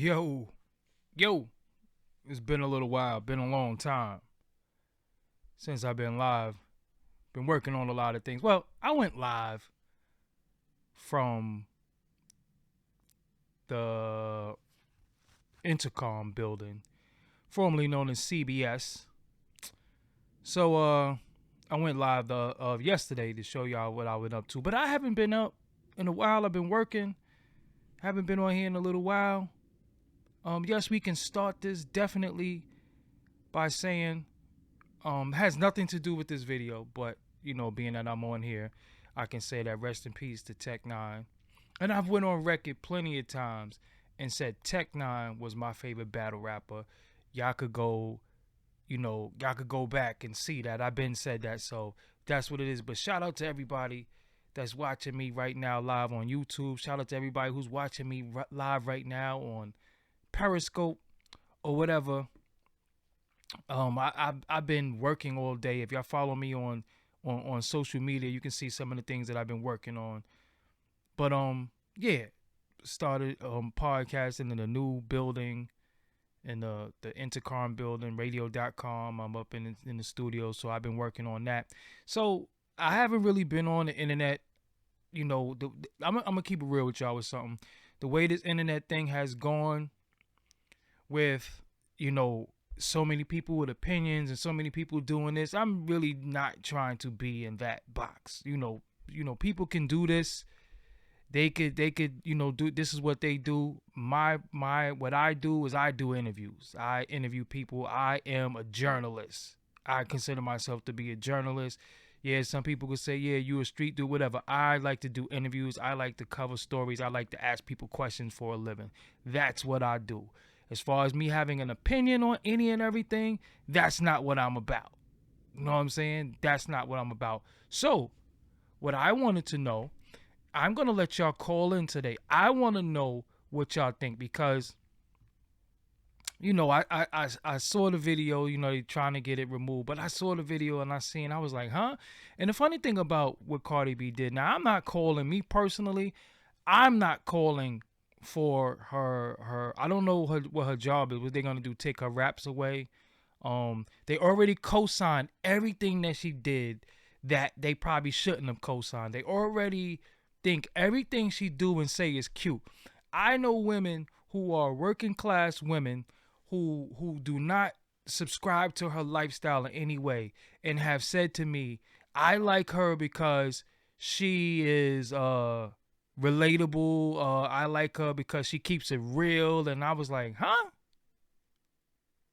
Yo, yo, it's been a little while, been a long time since I've been live. Been working on a lot of things. Well, I went live from the Intercom building, formerly known as CBS. So, I went live yesterday to show y'all what I went up to. But I haven't been up in a while. I've been working. Haven't been on here in a little while. Yes, we can start this definitely by saying has nothing to do with this video, but being that I'm on here, I can say that rest in peace to Tech Nine. And I've went on record plenty of times and said Tech Nine was my favorite battle rapper. Y'all could go, y'all could go back and see that. I've been said that, so that's what it is. But shout out to everybody that's watching me right now live on YouTube. Shout out to everybody who's watching me live right now on Periscope or whatever. I've been working all day. If y'all follow me on social media, you can see some of the things that I've been working on. But yeah, started podcasting in a new building, in the Intercom building, radio.com. I'm up in the studio, so I've been working on that. So I haven't really been on the internet. I'm gonna keep it real with y'all with something. The way this internet thing has gone, with so many people with opinions and so many people doing this, I'm really not trying to be in that box. People can do this. They could do this is what they do. What I do is I do interviews. I interview people. I am a journalist. I consider myself to be a journalist. Yeah, some people could say, yeah, you a street dude, whatever. I like to do interviews. I like to cover stories. I like to ask people questions for a living. That's what I do. As far as me having an opinion on any and everything, that's not what I'm about. You know what I'm saying? That's not what I'm about. So, what I wanted to know, I'm going to let y'all call in today. I want to know what y'all think because, I saw the video, they trying to get it removed, but I saw the video and I was like, huh? And the funny thing about what Cardi B did, now I'm not calling, me personally, I'm not calling for her I don't know what her job is. What they gonna do, take her raps away? They already co-signed everything that she did that they probably shouldn't have co-signed. They already think everything she do and say is cute. I know women who are working class women who do not subscribe to her lifestyle in any way and have said to me, I like her because she is relatable. I like her because she keeps it real. And I was like, huh?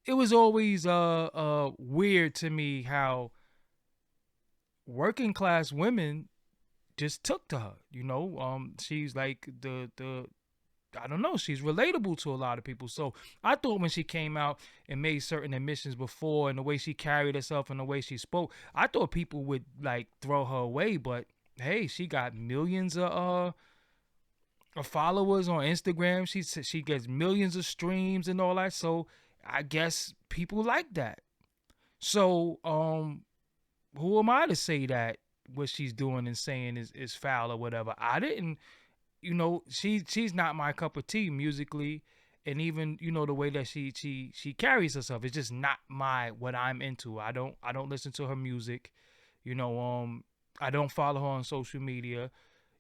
It was always weird to me how working class women just took to her. She's like the I don't know, she's relatable to a lot of people. So I thought when she came out and made certain admissions before, and the way she carried herself and the way she spoke, I thought people would like throw her away. But hey, she got millions of followers on Instagram. She gets millions of streams and all that. So I guess people like that. So who am I to say that what she's doing and saying is foul or whatever? I didn't. She's not my cup of tea musically, and even the way that she carries herself is just not what I'm into. I don't listen to her music. I don't follow her on social media.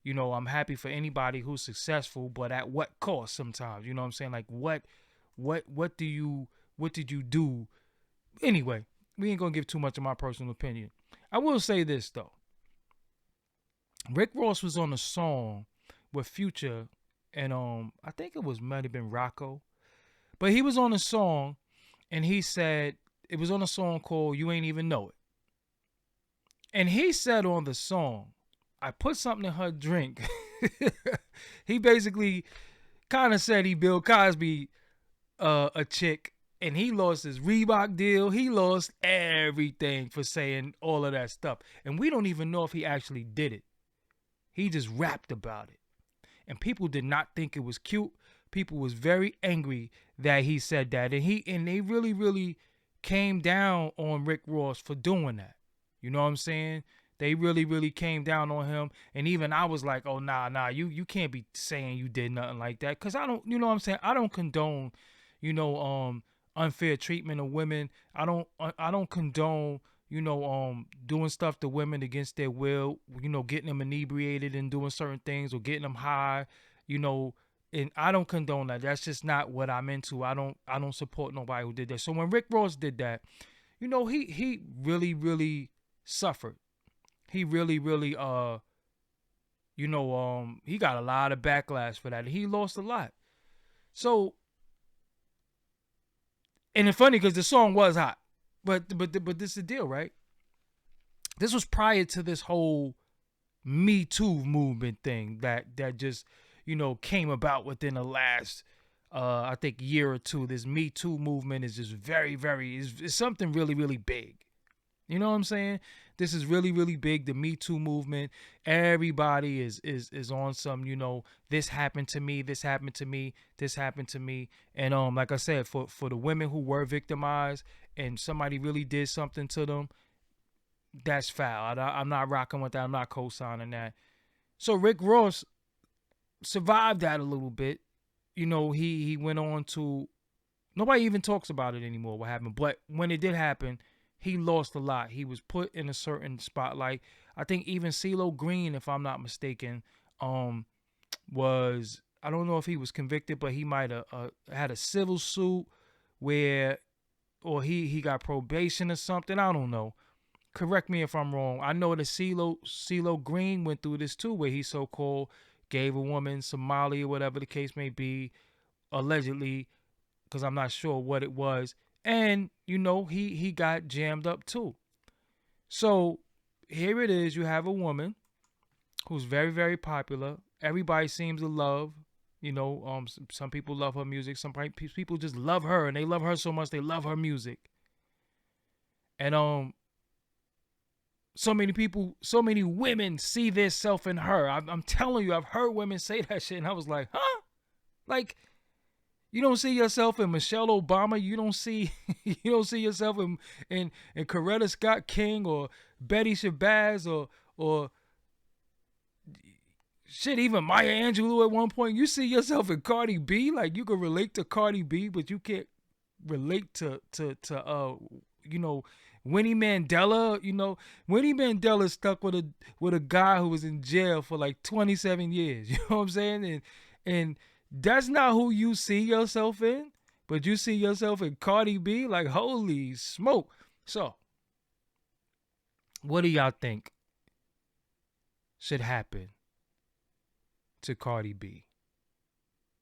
I'm happy for anybody who's successful, but at what cost sometimes? You know what I'm saying? Like what did you do? Anyway, we ain't gonna give too much of my personal opinion. I will say this though. Rick Ross was on a song with Future, and I think might have been Rocco, but he was on a song, and he said it was on a song called "You Ain't Even Know It," and he said on the song, "I put something in her drink." He basically kind of said he Bill Cosby a chick, and he lost his Reebok deal. He lost everything for saying all of that stuff, and we don't even know if he actually did it. He just rapped about it. And people did not think it was cute. People was very angry that he said that. And they really, really came down on Rick Ross for doing that. You know what I'm saying? They really, really came down on him. And even I was like, oh, nah, you can't be saying you did nothing like that. Cause I don't, you know what I'm saying? I don't condone, unfair treatment of women. I don't condone, doing stuff to women against their will, getting them inebriated and doing certain things or getting them high, and I don't condone that. That's just not what I'm into. I don't support nobody who did that. So when Rick Ross did that, he really, really suffered. He really, really he got a lot of backlash for that. He lost a lot. So, and it's funny because the song was hot. But this is the deal, right? This was prior to this whole Me Too movement thing that just, came about within the last I think year or two. This Me Too movement is just very, very is something really, really big. You know what I'm saying? This is really, really big. The Me Too movement. Everybody is on some, this happened to me, this happened to me, this happened to me. And like I said, for the women who were victimized and somebody really did something to them, that's foul. I'm not rocking with that. I'm not co-signing that. So Rick Ross survived that a little bit. He went on to, nobody even talks about it anymore, what happened. But when it did happen, he lost a lot. He was put in a certain spotlight. I think even CeeLo Green, if I'm not mistaken, was, I don't know if he was convicted, but he might have had a civil suit where, or he got probation or something. I don't know. Correct me if I'm wrong. I know that CeeLo Green went through this too, where he so-called gave a woman some Molly or whatever the case may be, allegedly, because I'm not sure what it was. And, he got jammed up too. So here it is. You have a woman who's very, very popular. Everybody seems to love, some people love her music. Some people just love her, and they love her so much they love her music. And so many people, so many women see their self in her. I'm telling you, I've heard women say that shit, and I was like, huh? Like, you don't see yourself in Michelle Obama. You don't see yourself in Coretta Scott King or Betty Shabazz or shit, even Maya Angelou at one point. You see yourself in Cardi B. Like, you can relate to Cardi B, but you can't relate to Winnie Mandela. Winnie Mandela stuck with a guy who was in jail for like 27 years. You know what I'm saying? And that's not who you see yourself in, but you see yourself in Cardi B. Like, holy smoke. So, what do y'all think should happen to Cardi B?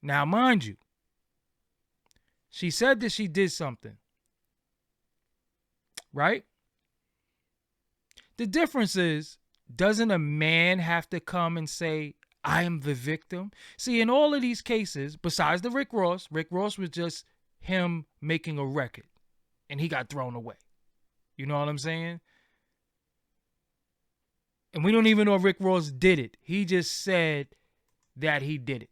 Now, mind you, she said that she did something, right? The difference is, doesn't a man have to come and say, I am the victim? See, in all of these cases, besides the Rick Ross was just him making a record, and he got thrown away. You know what I'm saying? And we don't even know if Rick Ross did it. He just said that he did it.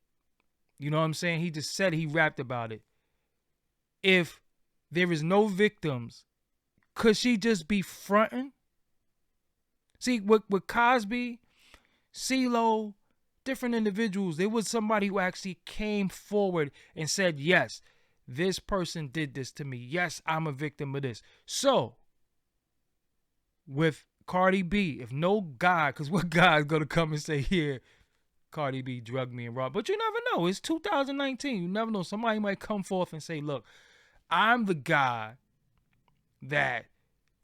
You know what I'm saying? He just said, he rapped about it. If there is no victims, could she just be fronting? See, with Cosby, CeeLo, different individuals, there was somebody who actually came forward and said, yes, this person did this to me. Yes, I'm a victim of this. So, with Cardi B, if no guy, because what guy is going to come and say, here, Cardi B drugged me and robbed? But you never know. It's 2019. You never know. Somebody might come forth and say, look, I'm the guy that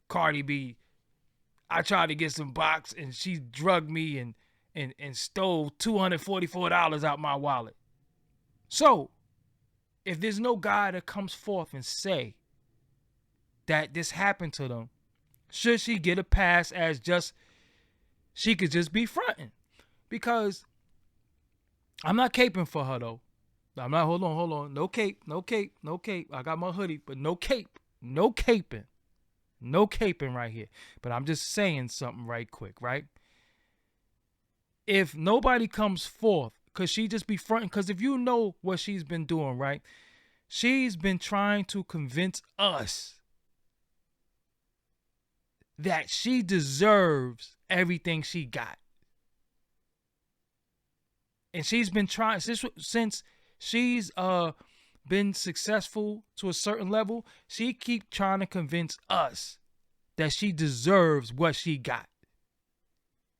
Cardi B, I tried to get some box and she drugged me and stole $244 out my wallet. So, if there's no guy that comes forth and say that this happened to them, should she get a pass as just, she could just be fronting? Because I'm not caping for her though. I'm not, hold on. No cape. I got my hoodie, but no cape. No caping. No caping right here. But I'm just saying something right quick, right? If nobody comes forth, could she just be fronting? Because if you know what she's been doing, right? She's been trying to convince us that she deserves everything she got. And she's been trying since she's been successful to a certain level. She keep trying to convince us that she deserves what she got.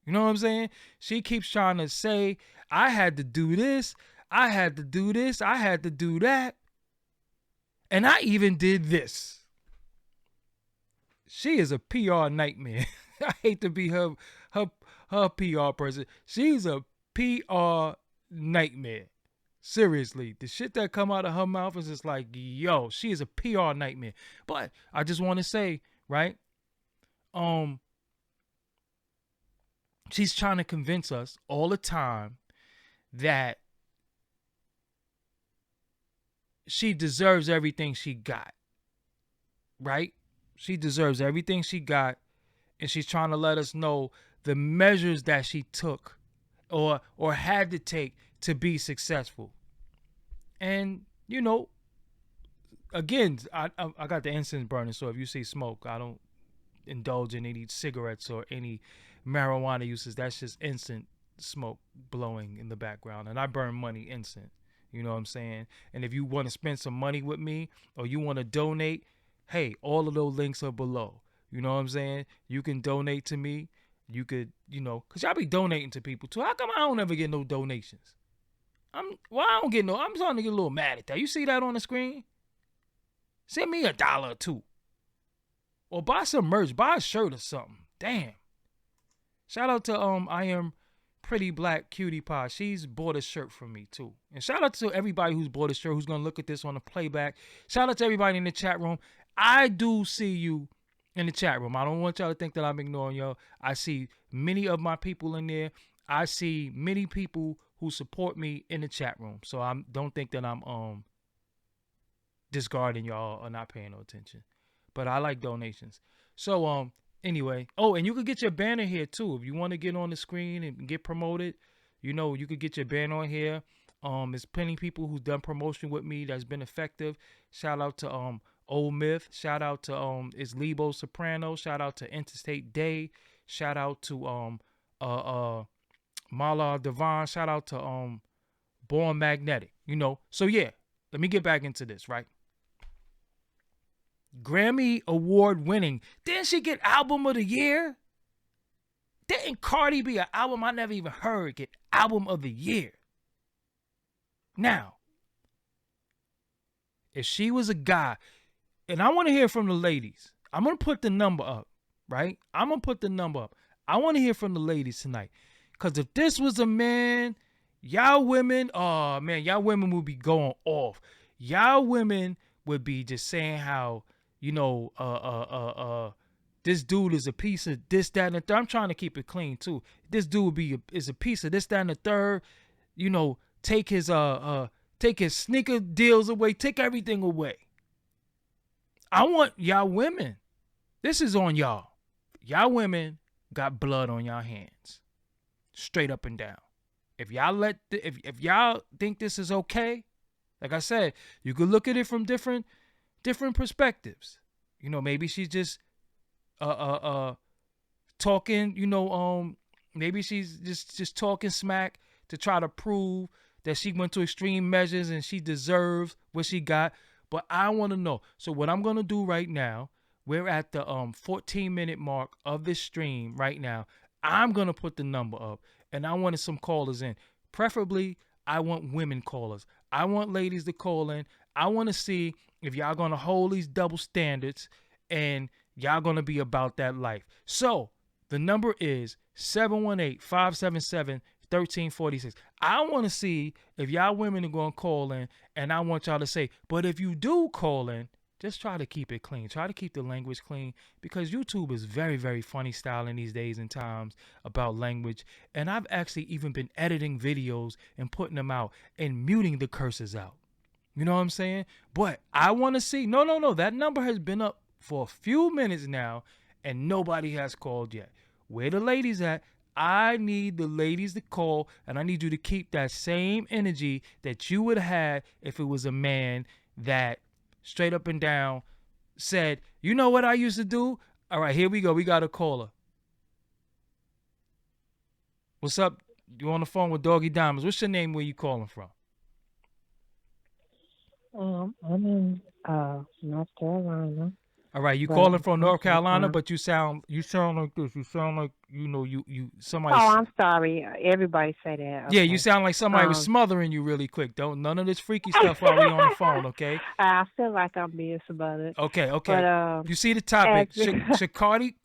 You know what I'm saying? She keeps trying to say, I had to do this, I had to do this, I had to do that, and I even did this. She is a PR nightmare. I hate to be her PR person. She's a PR nightmare. Seriously, the shit that come out of her mouth is just like, yo, she is a PR nightmare. But I just want to say, right? She's trying to convince us all the time that she deserves everything she got. Right? She deserves everything she got, and she's trying to let us know the measures that she took or had to take to be successful. And, you know, again, I got the incense burning, so if you see smoke, I don't indulge in any cigarettes or any marijuana uses. That's just instant smoke blowing in the background, and I burn money instant. You know what I'm saying? And if you want to spend some money with me or you want to donate, hey, all of those links are below. You know what I'm saying? You can donate to me. You could, you know, because y'all be donating to people too. How come I don't ever get no donations? I don't get no. I'm starting to get a little mad at that. You see that on the screen? Send me $1 or $2. Or buy some merch. Buy a shirt or something. Damn. Shout out to I am Pretty Black Cutie Pie. She's bought a shirt from me too. And shout out to everybody who's bought a shirt, who's gonna look at this on the playback. Shout out to everybody in the chat room. I do see you in the chat room. I don't want y'all to think that I'm ignoring y'all. I see many of my people in there. I see many people who support me in the chat room. So I don't think that I'm discarding y'all or not paying no attention. But I like donations. So anyway, oh, and you could get your banner here too. If you want to get on the screen and get promoted, you know, you could get your banner on here. There's plenty of people who've done promotion with me that's been effective. Shout out to Old Myth. Shout out to it's Lebo Soprano. Shout out to Interstate Day. Shout out to Mala Devon. Shout out to Born Magnetic. You know, so yeah, let me get back into this, right? Grammy Award winning. Didn't she get Album of the Year? Didn't Cardi B, an album I never even heard, get Album of the Year? Now, if she was a guy, and I want to hear from the ladies, I'm going to put the number up, right? I'm going to put the number up. I want to hear from the ladies tonight. Because if this was a man, y'all women, oh man, y'all women would be going off. Y'all women would be just saying how, you know, this dude is a piece of this, that, and the third. I'm trying to keep it clean too. This dude is a piece of this, that, and the third. You know, take his sneaker deals away, take everything away. I want y'all women. This is on y'all. Y'all women got blood on y'all hands, straight up and down. If y'all if y'all think this is okay, like I said, you could look at it from different perspectives. You know, maybe she's just talking, you know, maybe she's just talking smack to try to prove that she went to extreme measures and she deserves what she got. But I want to know. So what I'm going to do right now, we're at the 14-minute mark of this stream right now. I'm going to put the number up, and I wanted some callers in. Preferably, I want women callers. I want ladies to call in. I want to see if y'all going to hold these double standards and y'all going to be about that life. So the number is 718-577-1346. I want to see if y'all women are going to call in, and I want y'all to say, but if you do call in, just try to keep it clean. Try to keep the language clean, because YouTube is very, very funny style in these days and times about language. And I've actually even been editing videos and putting them out and muting the curses out. You know what I'm saying? But I want to see. No. That number has been up for a few minutes now, and nobody has called yet. Where the ladies at? I need the ladies to call, and I need you to keep that same energy that you would have had if it was a man that straight up and down said, you know what I used to do? All right, here we go. We got a caller. What's up? You on the phone with Doggie Diamonds. What's your name? Where you calling from? I'm in North Carolina, All right, you but calling I'm from from North Carolina, Tucson. but you sound like this. You sound like you Oh, somebody. I'm sorry. Everybody say that. Yeah, you Okay. sound like somebody was Um, smothering you really quick. Don't none of this freaky stuff while we on the phone, okay? I feel like I'm being smothered, Okay, but okay. You see the as topic.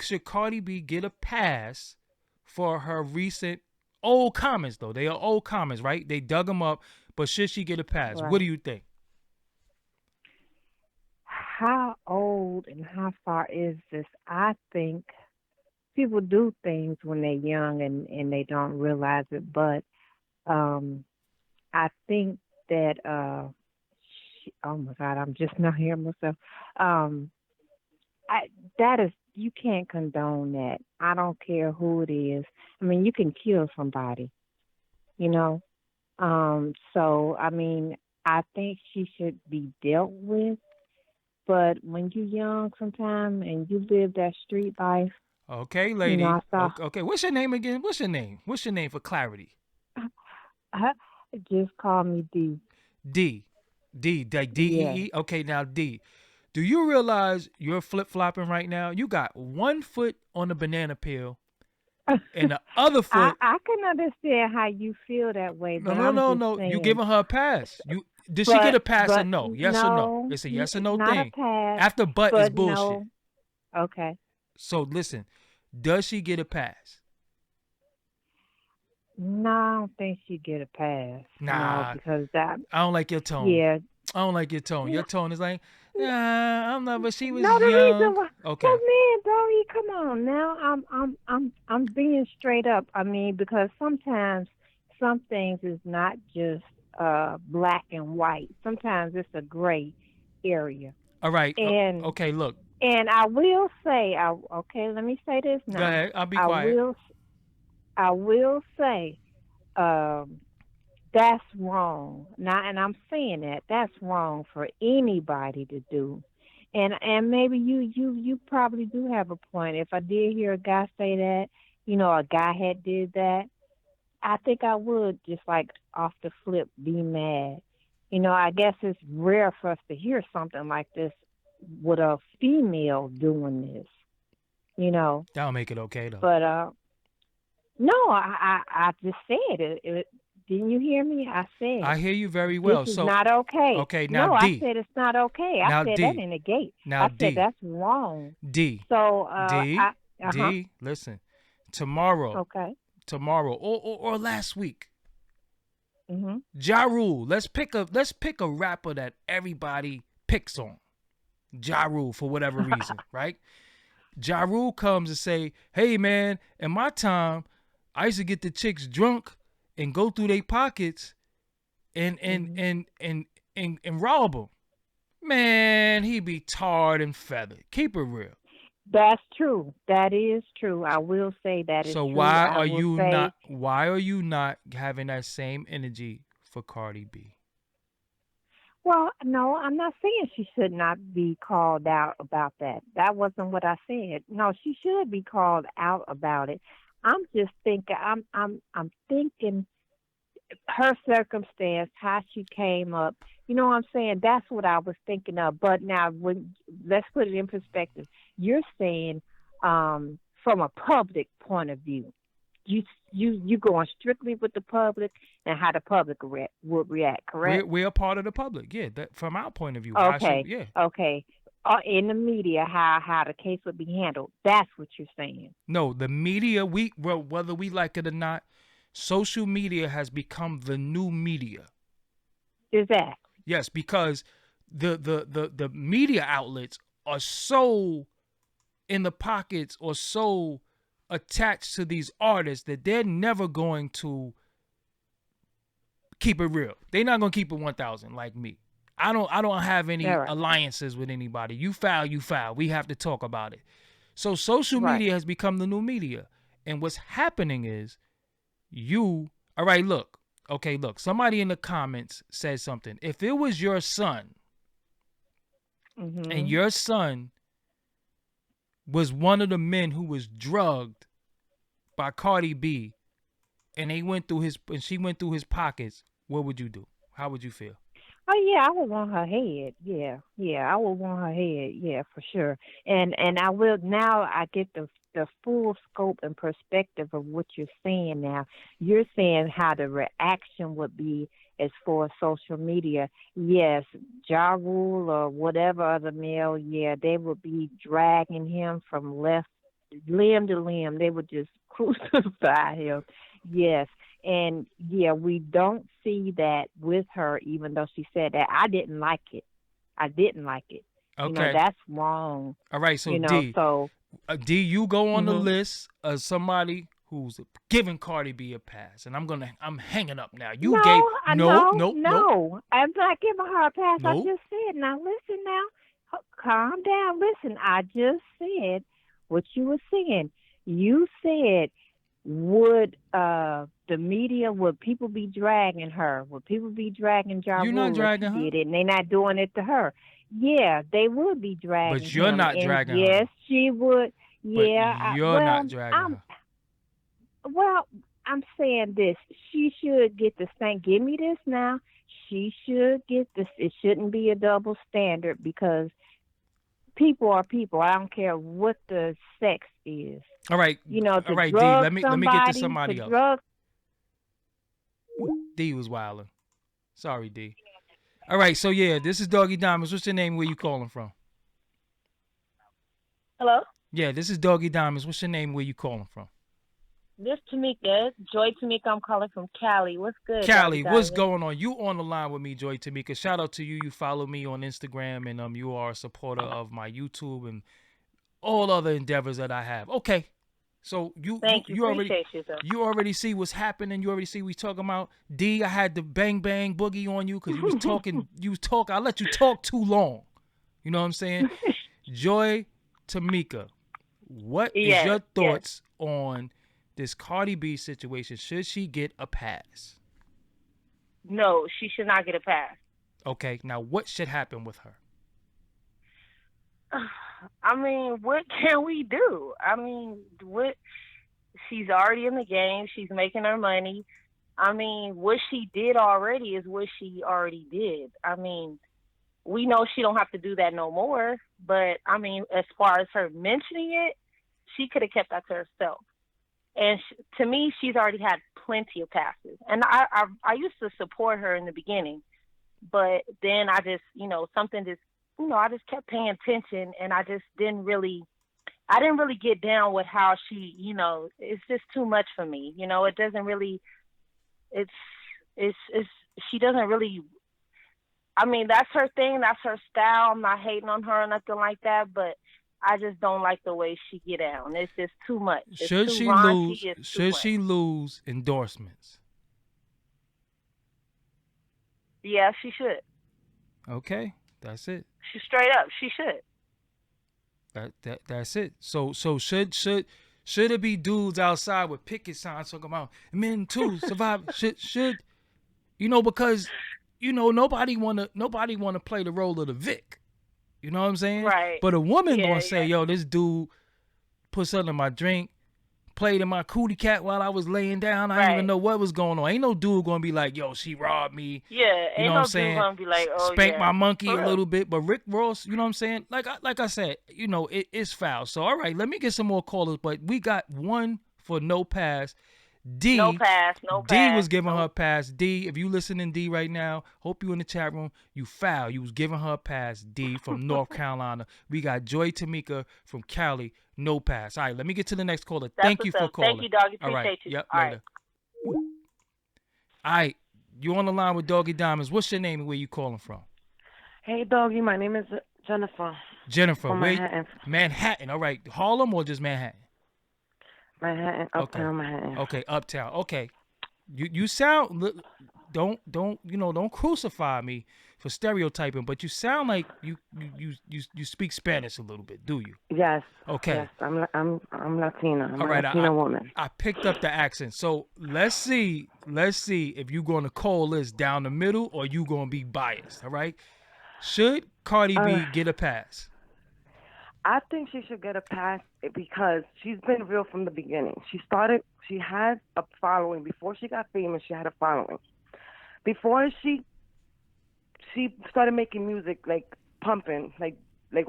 Should Cardi B get a pass for her recent old comments though? They are old comments, right? They dug them up, but should she get a pass? What do right. you think? How old and how far is this? I think people do things when they're young and they don't realize it, but um, I think that oh my God, I'm just not hearing myself. Um, I that is you can't condone that. I don't care who it is. I mean, you can kill somebody, you know. So I mean, I think she should be dealt with. But when you're young, sometime and you live that street life, Okay, I lady. saw. Okay, okay. What's your name again? What's your name? What's your name for clarity? Just call me D. D. D. Like Yeah. D-E-E? Okay, now D. Do you realize you're flip flopping right now? You got one foot on the banana peel and the other foot. I can understand how you feel that way, No, but no, I'm no, just no. You saying. giving her a pass. You did she get a pass or no? Yes or no? No, It's a yes or no not a thing. pass, After but is but bullshit. no. Okay. So listen, does she get a pass? No, I don't think she get a pass. No, Nah, because that, I don't like your tone. yeah. I don't like your tone. No, Your tone is like, nah, I'm not. But she was no, the reason young. why, Okay. cause man, Doggy, come on now. I'm being straight up. I mean, because sometimes some things is not just black and white. Sometimes it's a gray area. All right. And Okay. Look. I will say, okay, let me say this Go now. ahead. I'll be I quiet. will I will say, um, that's wrong. Now, and I'm saying that that's wrong for anybody to do. And maybe you probably do have a point. If I did hear a guy say that, a guy had did that, I think I would just like off the flip be mad. I guess it's rare for us to hear something like this with a female doing this. You know, That'll make it okay though. but no, I just said it. Didn't you hear me? I said I hear you very this well. is So not okay. okay. Now No, I D. said it's not okay. I Now said that D. in the gate. Now I said D. that's wrong. D. So D. uh huh. D. Listen. Tomorrow. Okay. Tomorrow. Or last week. Mhm. Ja Rule. Let's pick a rapper that everybody picks on. Ja Rule for whatever reason, right? Ja Rule comes and say, "Hey man, in my time, I used to get the chicks drunk and go through their pockets and and Mhm. and and and rob them." Man, he be tarred and feathered. Keep it real. That's true. That is true. I will say that is So true. why I are will you say not? Why are you not having that same energy for Cardi B? well, no, I'm not saying she should not be called out about that. That wasn't what I said. No, she should be called out about it. I'm just thinking I'm thinking her circumstance, how she came up. You know what I'm saying? That's what I was thinking of. But now, when let's put it in perspective. You're saying from a public point of view. You you going strictly with the public and how the public would react. We're Correct? we're a part of the public, yeah. That from our point of view, how she, Okay. yeah. Okay. In the media, how the case would be handled. That's what you're saying. No, the media, well, whether we like it or not, social media has become the new media. Is that Yes, because the media outlets are so in the pockets or so attached to these artists that they're never going to keep it real. They're not gonna keep it 1,000 like me. I don't have all any right? alliances with anybody. You foul, you foul. We have to talk about it. So social Right. media has become the new media. And what's happening is you all right, look. Okay, look. Somebody in the comments said something. If it was your son and Mhm. your son was one of the men who was drugged by Cardi B, and she went through his pockets, what would you do? How would you feel? Oh yeah, I would want her head. Yeah, yeah, I would want her head. Yeah, for sure. And I will now. I get the full scope and perspective of what you're saying now. You're saying how the reaction would be as for social media. Yes, Ja Rule or whatever other male. Yeah, they would be dragging him from left limb to limb. They would just crucify him. Yes. And yeah, we don't see that with her, even though she said that. I didn't like it. I didn't like it. Okay. That's wrong. All right. So D, So D, you go on the hmm list of somebody who's giving Cardi B a pass, and I'm hanging up now. You gave no, I nope, no, nope, nope, no. I'm not giving her a pass. I nope. just said. Now listen. Now, calm down. Listen. I just said what you were saying. You said would the media, would people be dragging her? Would people be dragging Ja You're not Rule if he dragging her, did it and they not doing it to her? Yeah, they would be dragging but you're him. not And dragging her. yes, she would. But Yeah, you're not dragging her. well, I'm saying this. She should get the same. Give me this now. She should get this. It shouldn't be a double standard because people are people. I don't care what the sex is. All right, all To right, D. drug Let me get to somebody, to somebody else. drug. D was wilding. Sorry, D. All right, so yeah, this is Doggie Diamonds. What's your name? Where you calling from? Hello, Yeah, this is Doggie Diamonds. What's your name? Where you calling from? this Tamika, Joy Tamika. I'm calling from Cali. What's good, Doggy Callie, what's Diamond? going on? You on the line with me, Joy Tamika. Shout out to you. You follow me on Instagram, and you are a supporter of my YouTube and all other endeavors that I have. Okay, so Thank you. Appreciate you, though. you already see what's happening. You already see we talking about. D, I had the bang bang boogie on you because you was talking. You was talking. I let you talk too long. You know what I'm saying? Joy Tamika, what is Yes, your yes. thoughts on this Cardi B situation? Should she get a pass? No, she should not get a pass. Okay, now what should happen with her? I mean, what can we do? I mean, what? She's already in the game. She's making her money. I mean, what she did already is what she already did. I mean, we know she don't have to do that no more. But I mean, as far as her mentioning it, she could have kept that to herself. And to me, she's already had plenty of passes. And I used to support her in the beginning, but then I just something just I just kept paying attention, and I didn't really get down with how she it's just too much for me. It doesn't really it's she doesn't really. I mean, that's her thing, that's her style. I'm not hating on her or nothing like that, but I just don't like the way she get down. It's just too much. It's Should too she raunchy. lose? It's too Should much. she lose endorsements? Yeah, she should. Okay, that's it. She straight up. She should. That's it. So should it be dudes outside with picket signs talking about men too survive? should because nobody wanna play the role of the Vic. You know what I'm saying? Right. But a woman Yeah, gonna say, yeah. yo, this dude put something in my drink, played in my cootie cat while I was laying down. I didn't even Right. know what was going on. Ain't no dude gonna be like, yo, she robbed me. Yeah, You ain't know what no I'm dude saying? gonna be like, oh Spank yeah. my monkey For a real. little bit. But Rick Ross, you know what I'm saying? Like I said, it's foul. So all right, let me get some more callers. But we got one for no pass. D. No pass, no D pass. was giving no. her a pass. D, if you listening, D, right now, hope you in the chat room. You foul. You was giving her a pass. D from North Carolina. We got Joy Tamika from Cali. No pass. All right, let me get to the next caller. That's Thank you what's for up. calling. Thank you, doggy. All right. Appreciate you. Yep. All Later. All right. You on the line with Doggie Diamonds. What's your name and where you calling from? Hey, doggy. My name is Jennifer Jennifer. from Where? Manhattan. Manhattan. All right. Harlem or just Manhattan? Manhattan, uptown Manhattan. Okay. Uptown. Okay. You sound don't crucify me for stereotyping, but you sound like you speak Spanish a little bit, do you? Yes. Okay. Yes. I'm Latina. I'm All a right, Latina woman. I picked up the accent. So let's see if you're gonna call this down the middle or you gonna be biased. All right. Should Cardi B get a pass? I think she should get a pass because she's been real from the beginning. She had a following. Before she got famous, she had a following. Before she started making music, like pumping, like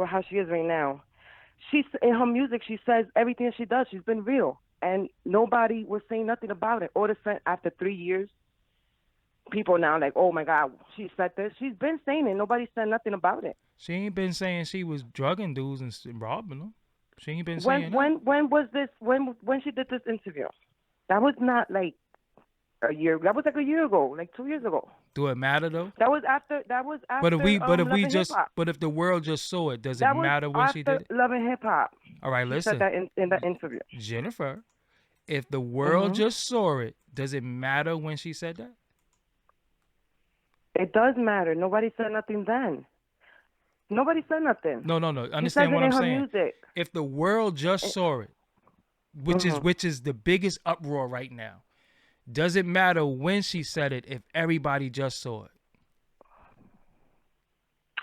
how she is right now, in her music, she says everything she does, she's been real. And nobody was saying nothing about it. All of a sudden, after 3 years, people now like, oh my God, she said this. She's been saying it. Nobody said nothing about it. She ain't been saying she was drugging dudes and robbing them. She ain't been saying that. When was this? When she did this interview? That was not like a year. That was like a year ago, like 2 years ago. Do it matter though? That was after. But if the world just saw it, does it matter when she did it? Love and Hip Hop. All right, listen. She said that in the interview. Jennifer, if the world just saw it, does it matter when she said that? It does matter. Nobody said nothing then. Nobody said nothing. No. Understand what I'm saying? Music. If the world just saw it, which is the biggest uproar right now, does it matter when she said it if everybody just saw it?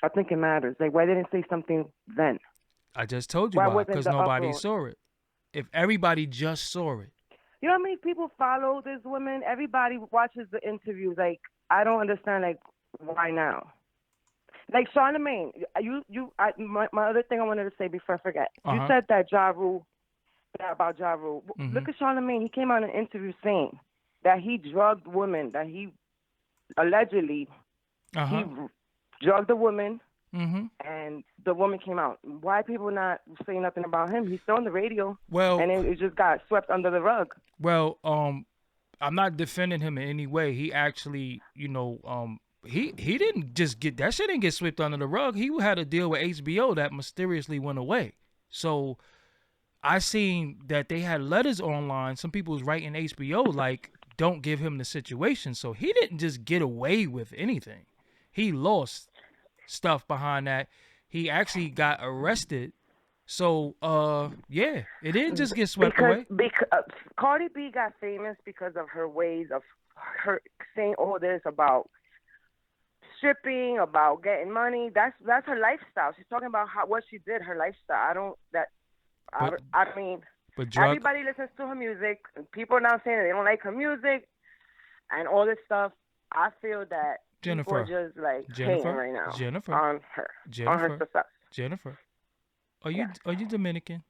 I think it matters. Like, why didn't say something then? I just told you why, because nobody saw it. If everybody just saw it. You know how many people follow this woman? Everybody watches the interviews. Like, I don't understand, like, why now? Like, Charlamagne, my other thing I wanted to say before I forget. You said that about Ja Rule. Look at Charlamagne. He came out in an interview saying that he drugged women, that he allegedly he drugged a woman, and the woman came out. Why people not saying nothing about him? He's still on the radio. Well, and it just got swept under the rug. Well, I'm not defending him in any way. He actually, he didn't just get that shit didn't get swept under the rug. He had a deal with HBO that mysteriously went away. So I seen that they had letters online. Some people was writing HBO like, don't give him the situation. So he didn't just get away with anything. He lost stuff behind that. He actually got arrested. So, yeah, it didn't just get swept away. Because Cardi B got famous because of her ways of her saying all this about stripping, about getting money. That's her lifestyle. She's talking about what she did, her lifestyle. Everybody listens to her music. People are now saying that they don't like her music and all this stuff. I feel that people are just like hating right now on her success. Jennifer, are you Dominican?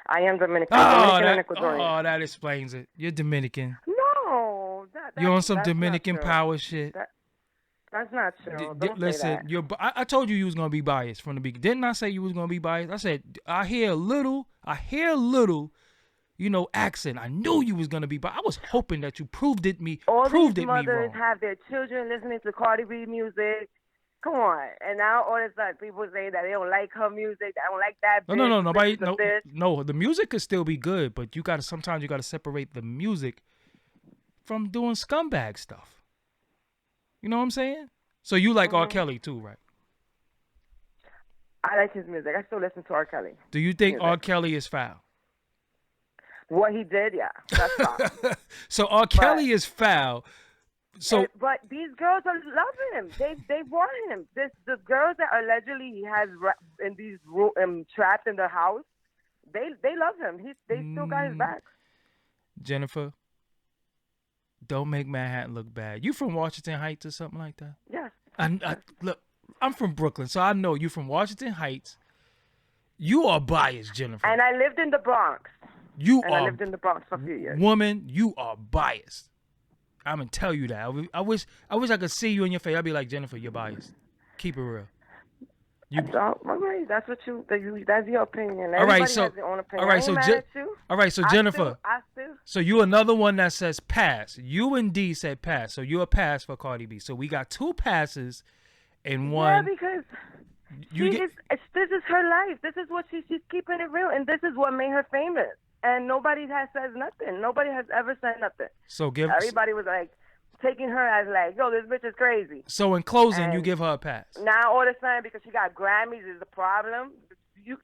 I am Dominican. And Ecuadorian. Oh, that explains it. You're Dominican. No, you're on some Dominican power shit. That's not true. Listen, I told you was gonna be biased from the beginning. Didn't I say you was gonna be biased? I said I hear a little, accent. I knew you was gonna be biased. I was hoping that you proved it me mothers wrong. Have their children listening to Cardi B music. Come on, and now all of a sudden people say that they don't like her music. They don't like that. No. The music could still be good, but sometimes you gotta separate the music from doing scumbag stuff. You know what I'm saying? So you like R. Kelly too, right? I like his music. I still listen to R. Kelly. Do you think R. Kelly is foul? What he did, yeah, that's foul. So R. Kelly is foul. So, but these girls are loving him. They want him. The girls that allegedly he has in these trapped in their house, they love him. They still got his back. Jennifer, don't make Manhattan look bad. You from Washington Heights or something like that? Yeah. Look, I'm from Brooklyn, so I know you from Washington Heights. You are biased, Jennifer. And I lived in the Bronx. I lived in the Bronx for a few years. Woman, you are biased. I'm gonna tell you that. I wish I could see you in your face. I'd be like, Jennifer, you're biased. Keep it real. That's your opinion. Everybody has their own opinion. All right, so Jennifer. So you another one that says pass. You and D said pass. So you're a pass for Cardi B. So we got two passes in one. Yeah, because this is her life. This is what she's keeping it real, and this is what made her famous. And nobody says nothing. Nobody has ever said nothing. So everybody was like taking her as like, yo, this bitch is crazy. So in closing, you give her a pass. Now all of a sudden, because she got Grammys is the problem.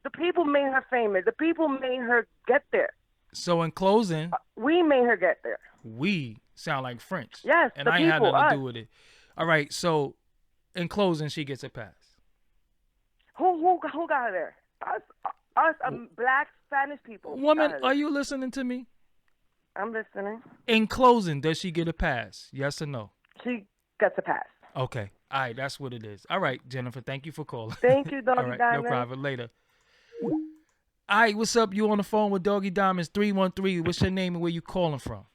The people made her famous. The people made her get there. So in closing, we made her get there. We sound like French. Yes, and I ain't had nothing to do with it. All right, so in closing, she gets a pass. Who got her there? Us, black Spanish people. Woman, are you listening to me? I'm listening. In closing, does she get a pass? Yes or no? She gets a pass. Okay. All right, that's what it is. All right, Jennifer, thank you for calling. Thank you, Doggie All right, Diamonds. no problem. Later. All right, what's up? You on the phone with Doggie Diamonds 313. What's your name and where you calling from?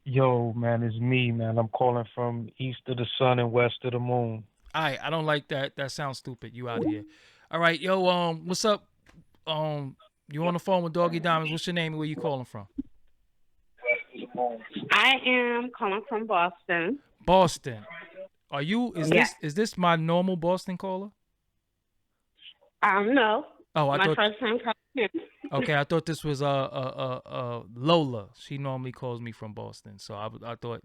Yo, man, it's me, man. I'm calling from east of the sun and west of the moon. All right, I don't like that. That sounds stupid. You out of here. All right, yo, what's up? You on the phone with Doggie Diamonds. What's your name and where you calling from? I am calling from Boston. Boston. Are you? Is this my normal Boston caller? No. Oh, I my thought. first time calling. Okay, I thought this was Lola. She normally calls me from Boston, so I thought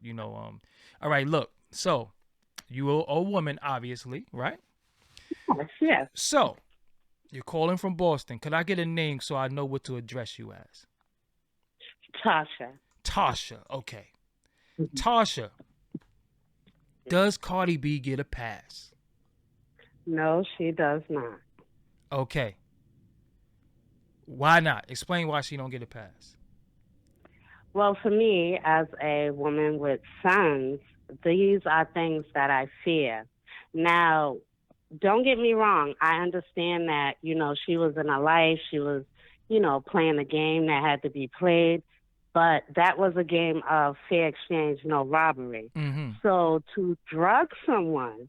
All right, look. So you a woman, obviously, right? Yes. So you're calling from Boston. Could I get a name so I know what to address you as? Tasha. Tasha. Okay. Tasha. Does Cardi B get a pass? No, she does not. Okay. Why not? Explain why she don't get a pass. Well, for me, as a woman with sons, these are things that I fear. Now, don't get me wrong. I understand that, she was in a life. She was, playing a game that had to be played. But that was a game of fair exchange, no robbery. Mm-hmm. So to drug someone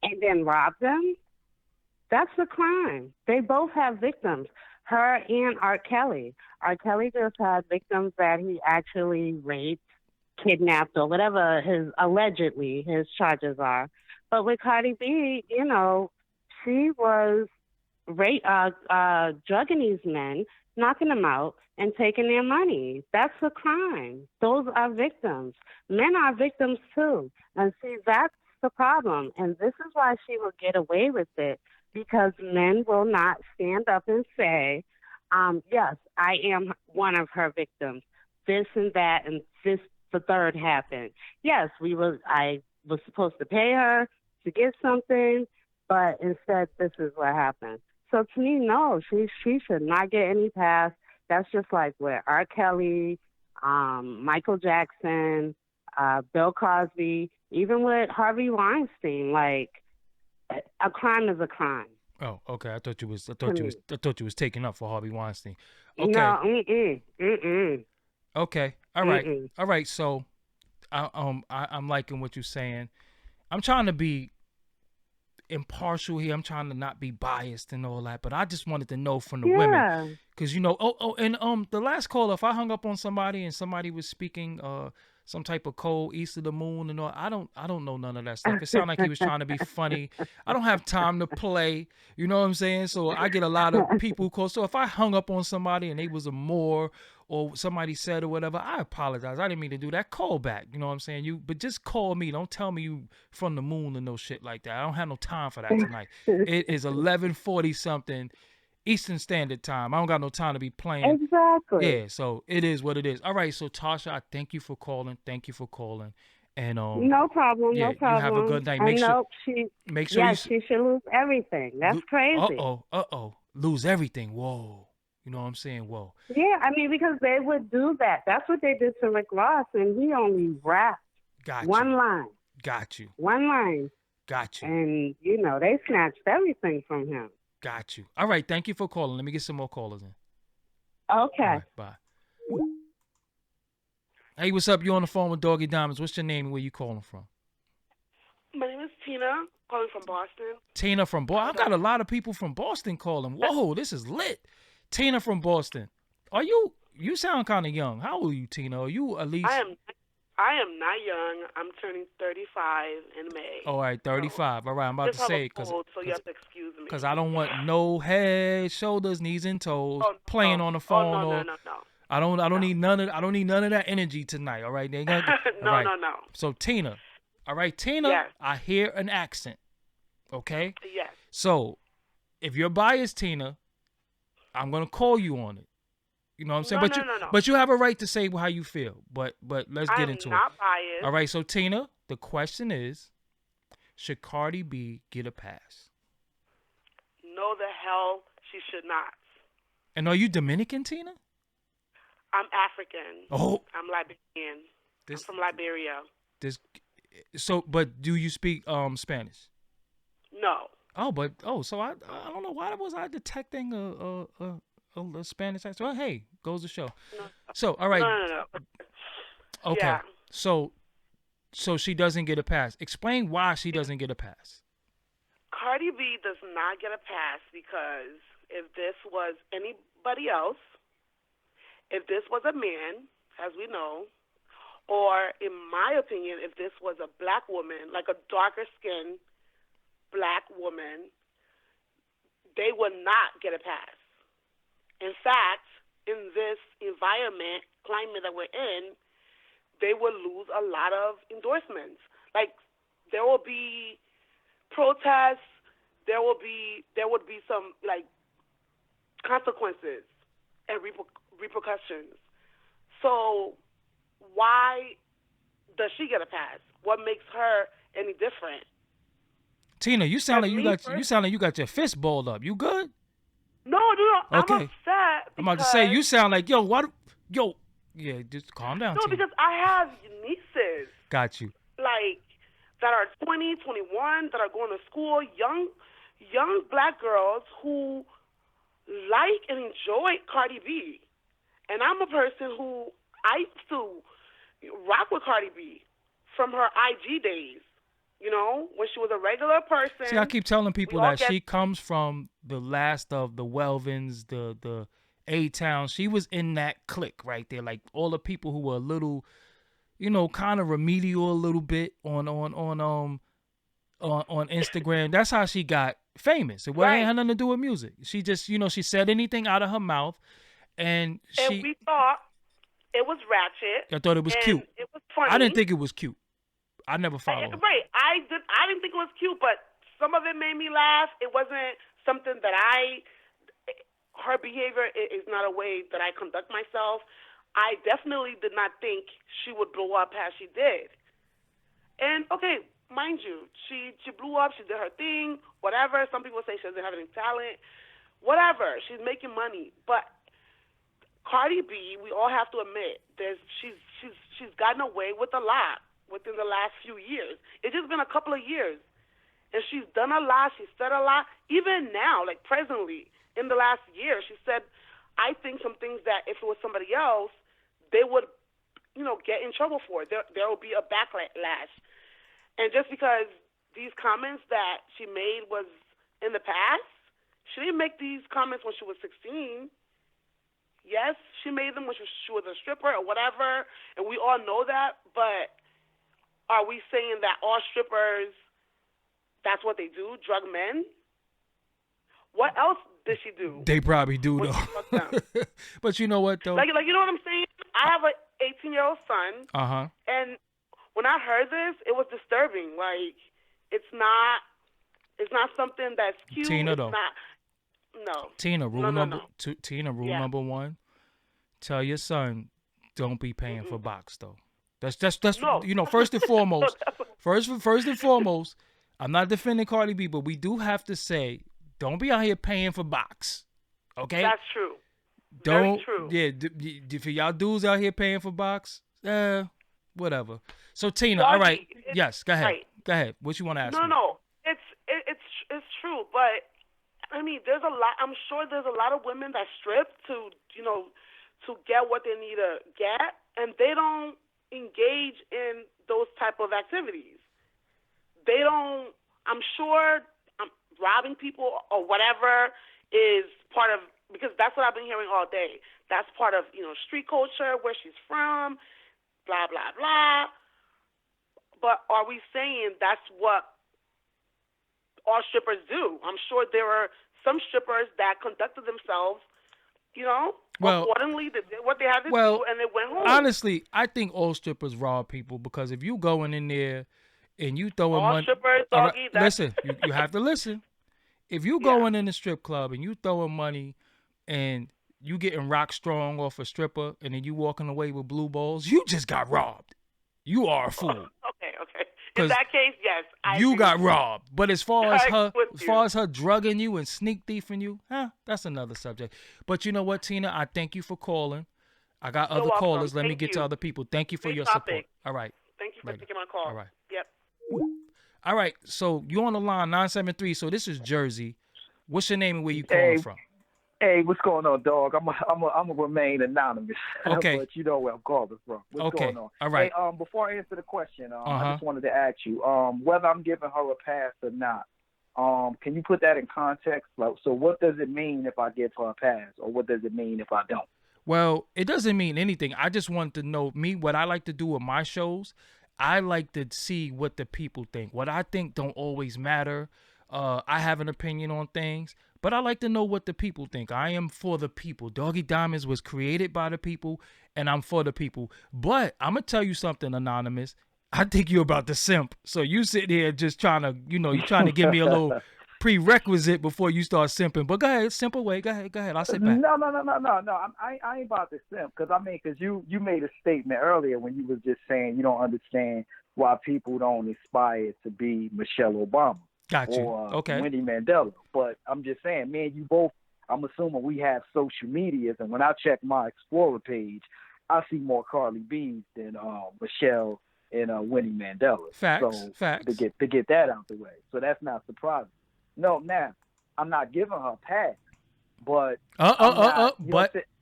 and then rob them, that's a crime. They both have victims, her and R. Kelly. R. Kelly just had victims that he actually raped, kidnapped, or whatever allegedly his charges are. But with Cardi B, she was drugging these men, knocking them out, and taking their money. That's a crime. Those are victims. Men are victims too. And see, that's the problem. And this is why she will get away with it, because men will not stand up and say, yes, I am one of her victims. This and that and this, the third happened. Yes, I was supposed to pay her to get something, but instead this is what happened. So to me, no, she should not get any pass. That's just like with R. Kelly, Michael Jackson, Bill Cosby, even with Harvey Weinstein. Like, a crime is a crime. Oh, okay. I thought you was taking up for Harvey Weinstein. Okay. No, Okay. All right. All right. So, I'm liking what you're saying. I'm trying to be impartial here. I'm trying to not be biased and all that, but I just wanted to know from the women, because and the last caller, if I hung up on somebody and somebody was speaking some type of code east of the moon and all, I don't know none of that stuff. It sounded like he was trying to be funny. I don't have time to play. You know what I'm saying? So I get a lot of people who call. So if I hung up on somebody and they was a Moor or somebody said or whatever, I apologize. I didn't mean to do that. Call back. You know what I'm saying? But just call me. Don't tell me you from the moon and no shit like that. I don't have no time for that tonight. It is 11:40 something Eastern Standard Time. I don't got no time to be playing. Exactly. Yeah, so it is what it is. All right, so Tasha, I thank you for calling. And no problem. yeah, No problem. you have a good night. She should lose everything. That's crazy. Lose everything. Whoa. You know what I'm saying? Whoa. Yeah, I mean, because they would do that. That's what they did to Rick Ross, and he only rapped one line. Got you. One line. Got you. And, they snatched everything from him. Got you. All right, thank you for calling. Let me get some more callers in. Okay. All right, bye. Hey, what's up? You on the phone with Doggie Diamonds. What's your name and where you calling from? My name is Tina, calling from Boston. Tina from Boston. I've got a lot of people from Boston calling. Whoa, this is lit. Tina from Boston. You sound kind of young. How old are you, Tina? Are you at least? I am not young. I'm turning 35 in May. All right, 35. All right, I'm about to say because so you have to excuse me. Because I don't want no head, shoulders, knees, and toes playing on the phone. No. I don't need none of that energy tonight. All right, No. So Tina, all right, Tina. Yes. I hear an accent. Okay. Yes. So if you're biased, Tina, I'm gonna call you on it. You know what I'm saying? No. But you have a right to say how you feel. But let's get into it. I'm not biased. All right, so Tina, the question is, should Cardi B get a pass? No no, the hell she should not. And are you Dominican, Tina? I'm African. Oh, I'm Liberian. I'm from Liberia. But do you speak Spanish? No. So I don't know, why was I detecting a Spanish accent? Well, hey, goes to show. No. So all right. No. Okay. Yeah. So she doesn't get a pass. Explain why she doesn't get a pass. Cardi B does not get a pass because if this was anybody else, if this was a man, as we know, or in my opinion, if this was a black woman, like a darker skinned black woman, they would not get a pass. In fact, in this climate that we're in, they will lose a lot of endorsements. Like, there will be protests, there would be some, like, consequences and repercussions. So why does she get a pass? What makes her any different? Tina, you sound like you got your fist balled up. You good? No. Okay. I'm upset. I'm about to say, you sound like, yeah, just calm down. No, Tina. because I have nieces. Got you. Like, that are 20, 21, that are going to school, young black girls who like and enjoy Cardi B. And I'm a person who I used to rock with Cardi B from her IG days, when she was a regular person. See, I keep telling people that she comes from the last of the Welvins, the A-Town. She was in that clique right there, like all the people who were a little, kind of remedial a little bit on Instagram. That's how she got famous. It ain't had nothing to do with music. She just, she said anything out of her mouth, and we thought it was ratchet. I thought it was cute. It was funny. I didn't think it was cute. I never followed her. Right. I didn't think it was cute, but some of it made me laugh. It wasn't something that her behavior is not a way that I conduct myself. I definitely did not think she would blow up as she did. And, okay, mind you, she blew up, she did her thing, whatever. Some people say she doesn't have any talent. Whatever. She's making money. But Cardi B, we all have to admit, she's gotten away with a lot within the last few years. It's just been a couple of years. And she's done a lot, she's said a lot. Even now, like presently, in the last year, she said, I think some things that if it was somebody else, they would, get in trouble for. There will be a backlash. And just because these comments that she made was in the past, she didn't make these comments when she was 16. Yes, she made them when she was a stripper or whatever, and we all know that, but are we saying that all strippers, that's what they do, drug men? What else did she do? They probably do, though. But you know what, though? Like, you know what I'm saying? I have an 18-year-old son, and when I heard this, it was disturbing. Like, it's not something that's cute. Tina, though. No. Tina, rule number one, tell your son, don't be paying for box, though. That's no. First and foremost. First and foremost, I'm not defending Cardi B, but we do have to say, don't be out here paying for box. Okay? That's true. Don't. Very true. Yeah, for y'all dudes out here paying for box, whatever. So Tina, Doggie, all right. Yes, go ahead. Right. Go ahead. What you want to ask me? No. It's true, but I mean, there's a lot. I'm sure there's a lot of women that strip to get what they need to get, and they don't engage in those type of activities. They don't. I'm sure robbing people or whatever is part of, because that's what I've been hearing all day. That's part of street culture, where she's from, blah blah blah. But are we saying that's what all strippers do? I'm sure there are some strippers that conducted themselves, accordingly. They did what they had to do, and they went home. Honestly, I think all strippers rob people, because if you going in there and you throwing all money, strippers, Doggie, listen, you have to listen. If you going in the strip club and you throwing money and you getting rock strong off a stripper and then you walking away with blue balls, you just got robbed. You are a fool. Okay. In that case, yes, you got robbed. But as far as her drugging you and sneak thieving you, that's another subject. But you know what, Tina? I thank you for calling. I got other callers. Let me get to other people. Thank you for your support. All right. Thank you for taking my call. All right. Yep. All right. So you on the line 973. So this is Jersey. What's your name and where you calling from? Hey, what's going on, dog? I'm a remain anonymous. Okay. But you know where I'm calling from. What's going on? All right. Hey, before I answer the question, I just wanted to ask you, whether I'm giving her a pass or not. Can you put that in context? Like, so what does it mean if I give her a pass, or what does it mean if I don't? Well, it doesn't mean anything. I just want to know what I like to do with my shows. I like to see what the people think. What I think don't always matter. I have an opinion on things, but I like to know what the people think. I am for the people. Doggie Diamonds was created by the people, and I'm for the people. But I'm going to tell you something, Anonymous. I think you're about to simp. So you sit here just trying to, you're trying to give me a little prerequisite before you start simping. But go ahead, simp away. Go ahead. I'll sit back. No. I ain't about to simp because you made a statement earlier when you was just saying you don't understand why people don't aspire to be Michelle Obama. Got you. Or Okay. Winnie Mandela. But I'm just saying, me and you both, I'm assuming we have social medias, and when I check my Explorer page, I see more Cardi B's than Michelle and Winnie Mandela. Facts. To get that out the way. So that's not surprising. No, now, I'm not giving her a pass, but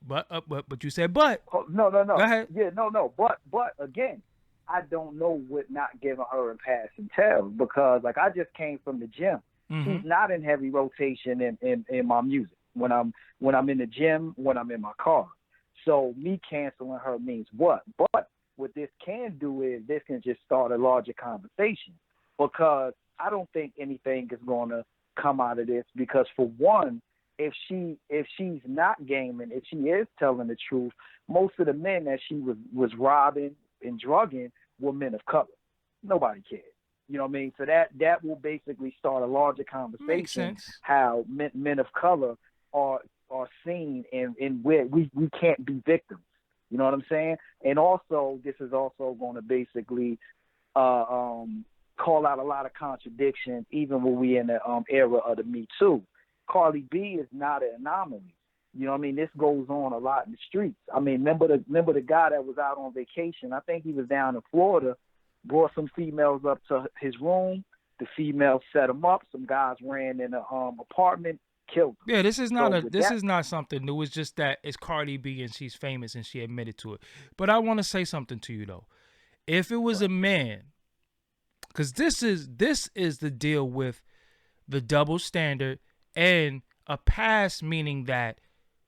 but you said but. Oh, no. Go ahead. Yeah, no. But again, I don't know what not giving her a pass entails, because like I just came from the gym. Mm-hmm. She's not in heavy rotation in my music when I'm in the gym, when I'm in my car. So me canceling her means what? But what this can do is this can just start a larger conversation, because I don't think anything is going to come out of this, because for one, if she's not gaming, if she is telling the truth, most of the men that she was robbing and drugging were men of color. Nobody cared. You know what I mean? So that will basically start a larger conversation. Makes sense. How men of color are seen in where we can't be victims. You know what I'm saying? And also, this is also going to basically call out a lot of contradictions, even when we in the era of the Me Too. Cardi B is not an anomaly. You know what I mean? This goes on a lot in the streets. I mean, remember the guy that was out on vacation? I think he was down in Florida, brought some females up to his room. The females set him up. Some guys ran in an apartment, killed him. Yeah, this is not something new. It's just that it's Cardi B and she's famous and she admitted to it. But I want to say something to you though. If it was a man, because this is the deal with the double standard and a pass, meaning that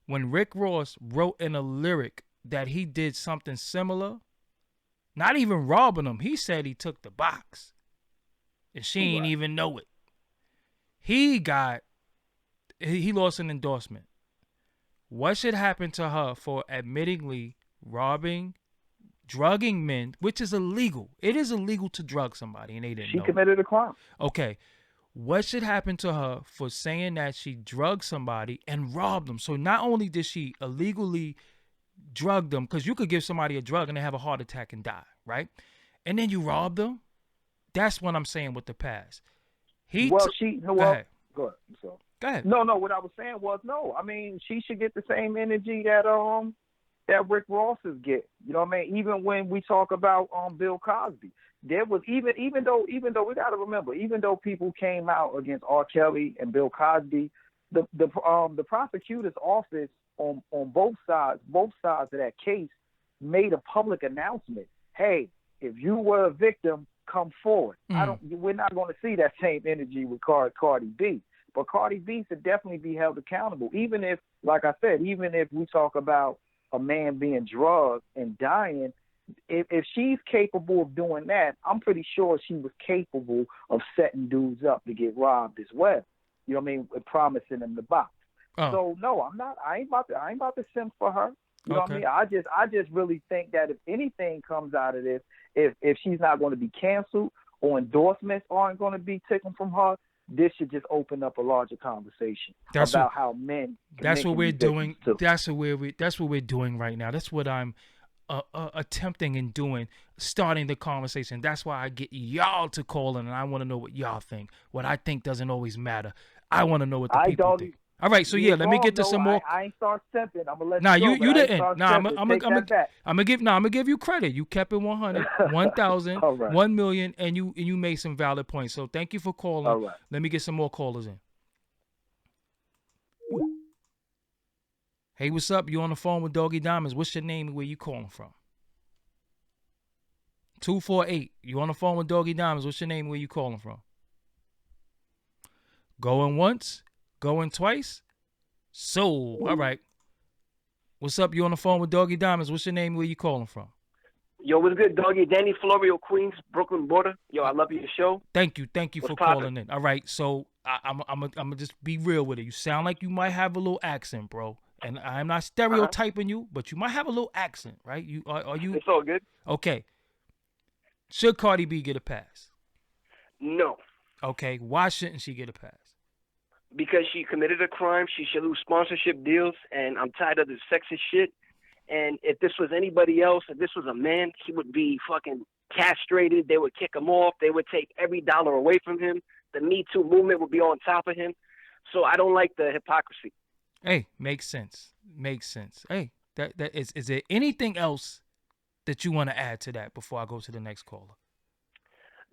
when Rick Ross wrote in a lyric that he did something similar, not even robbing him, he said he took the box and she ain't even know it. He lost an endorsement. What should happen to her for admittingly robbing, drugging men, which is illegal? It is illegal to drug somebody, and they didn't know. She committed a crime. Okay. What should happen to her for saying that she drugged somebody and robbed them? So not only did she illegally drug them, because you could give somebody a drug and they have a heart attack and die, right? And then you rob them. That's what I'm saying with the past. Go ahead. Go ahead. So. Go ahead. No. What I was saying was no. I mean, she should get the same energy that Rick Ross is getting. You know what I mean? Even when we talk about Bill Cosby, there was even though we got to remember, even though people came out against R. Kelly and Bill Cosby, the prosecutor's office on both sides of that case made a public announcement. Hey, if you were a victim, come forward. We're not going to see that same energy with Cardi B. But Cardi B should definitely be held accountable. Even if, like I said, we talk about a man being drugged and dying, if she's capable of doing that, I'm pretty sure she was capable of setting dudes up to get robbed as well. You know what I mean? With promising them the box. So no, I'm not. I ain't about to simp for her. You know what I mean? I just really think that if anything comes out of this, if she's not going to be canceled or endorsements aren't going to be taken from her, this should just open up a larger conversation about how men. That's what we're doing. That's what we're doing right now. That's what I'm attempting and doing, starting the conversation. That's why I get y'all to call in, and I want to know what y'all think. What I think doesn't always matter. I want to know what the people think. All right, so yeah, let me get to some more. I ain't start stepping. I'm gonna let Nah, you you didn't. Nah, I'm gonna give you credit. You kept it 100, 1,000, All right. 1 million, and you made some valid points. So thank you for calling. All right. Let me get some more callers in. Hey, what's up? You on the phone with Doggie Diamonds? What's your name and where you calling from? 248. You on the phone with Doggie Diamonds? What's your name and where you calling from? Going once, going twice. So, all right. What's up? You on the phone with Doggie Diamonds? What's your name and where you calling from? Yo, what's good, Doggie? Danny Florio, Queens, Brooklyn border. Yo, I love your show. Thank you What's for poppin'? calling in. All right, so I'm gonna just be real with it. You sound like you might have a little accent, bro. And I'm not stereotyping you, but you might have a little accent, right? You are you? It's all good. Okay. Should Cardi B get a pass? No, Okay. Why shouldn't she get a pass? because she committed a crime. She should lose sponsorship deals, and I'm tired of this sexist shit. And if this was anybody else, if this was a man, he would be fucking castrated. They would kick him off. They would take every dollar away from him. The Me Too movement would be on top of him. So I don't like the hypocrisy. Hey, makes sense. Makes sense. Hey, that is there anything else that you want to add to that before I go to the next caller?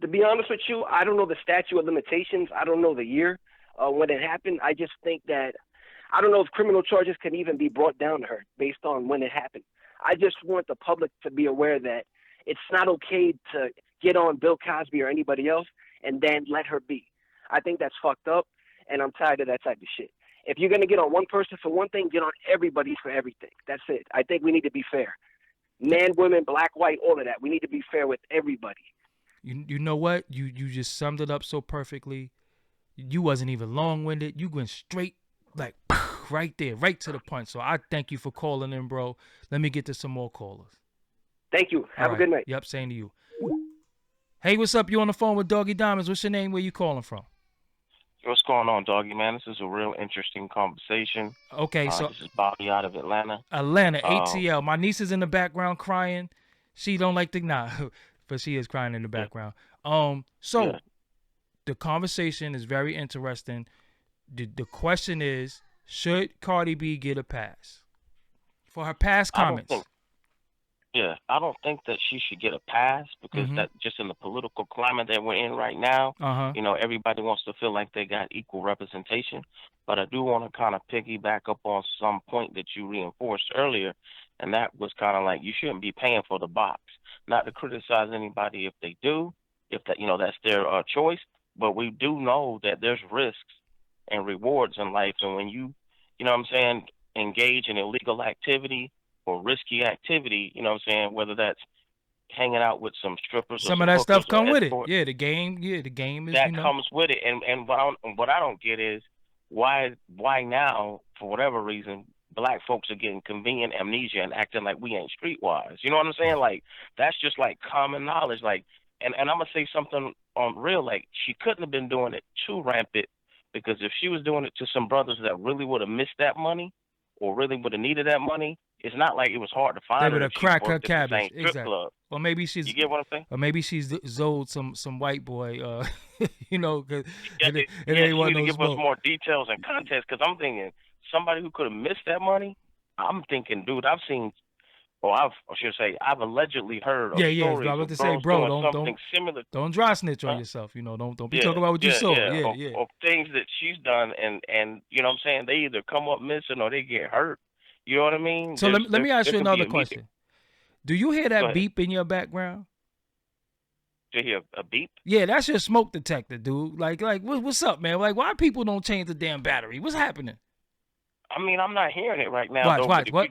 To be honest with you, I don't know the statute of limitations. I don't know the year when it happened. I just think that I don't know if criminal charges can even be brought down to her based on when it happened. I just want the public to be aware that it's not okay to get on Bill Cosby or anybody else and then let her be. I think that's fucked up, and I'm tired of that type of shit. If you're going to get on one person for one thing, get on everybody for everything. That's it. I think we need to be fair. Man, women, black, white, all of that. We need to be fair with everybody. You know what? You just summed it up so perfectly. You wasn't even long-winded. You went straight, like, right there, right to the punch. So I thank you for calling in, bro. Let me get to some more callers. Thank you. Have a good night. Yep, same to you. Hey, what's up? You on the phone with Doggie Diamonds. What's your name? Where you calling from? What's going on, Doggie, man? This is a real interesting conversation. Okay, so this is Bobby out of Atlanta. Atlanta, ATL. My niece is in the background crying. She don't like the but she is crying in the background. So the conversation is very interesting. The question is, should Cardi B get a pass for her past comments? I don't think that she should get a pass because that just in the political climate that we're in right now, everybody wants to feel like they got equal representation. But I do want to kind of piggyback up on some point that you reinforced earlier, and that was kind of like you shouldn't be paying for the box. Not to criticize anybody if they do, if that that's their choice. But we do know that there's risks and rewards in life, and when you engage in illegal activity or risky activity, whether that's hanging out with some strippers. Some of that stuff come with it. Yeah, the game is that comes with it. And what I don't get is why now, for whatever reason, black folks are getting convenient amnesia and acting like we ain't streetwise. You know what I'm saying? Like that's just like common knowledge. Like and I'm gonna say something on real, like she couldn't have been doing it too rampant, because if she was doing it to some brothers that really would have missed that money or really would have needed that money, it's not like it was hard to find. They would have cracked her cabbage. Exactly. Club. Or maybe she's. You get what I'm saying? Or maybe she's zoed some white boy. Cause it ain't you one need to of give those us more details and context, because I'm thinking somebody who could have missed that money. I'm thinking, dude, I've allegedly heard of stories I was about to say, bro, don't similar. Don't dry snitch on yourself. Don't be talking about what you saw. Or things that she's done, and you know what I'm saying, they either come up missing or they get hurt. You know what I mean? So let me ask you another question. Do you hear that beep in your background? Do you hear a beep? Yeah, that's your smoke detector, dude. Like what's up, man? Like, why people don't change the damn battery? What's happening? I mean, I'm not hearing it right now. Watch. What?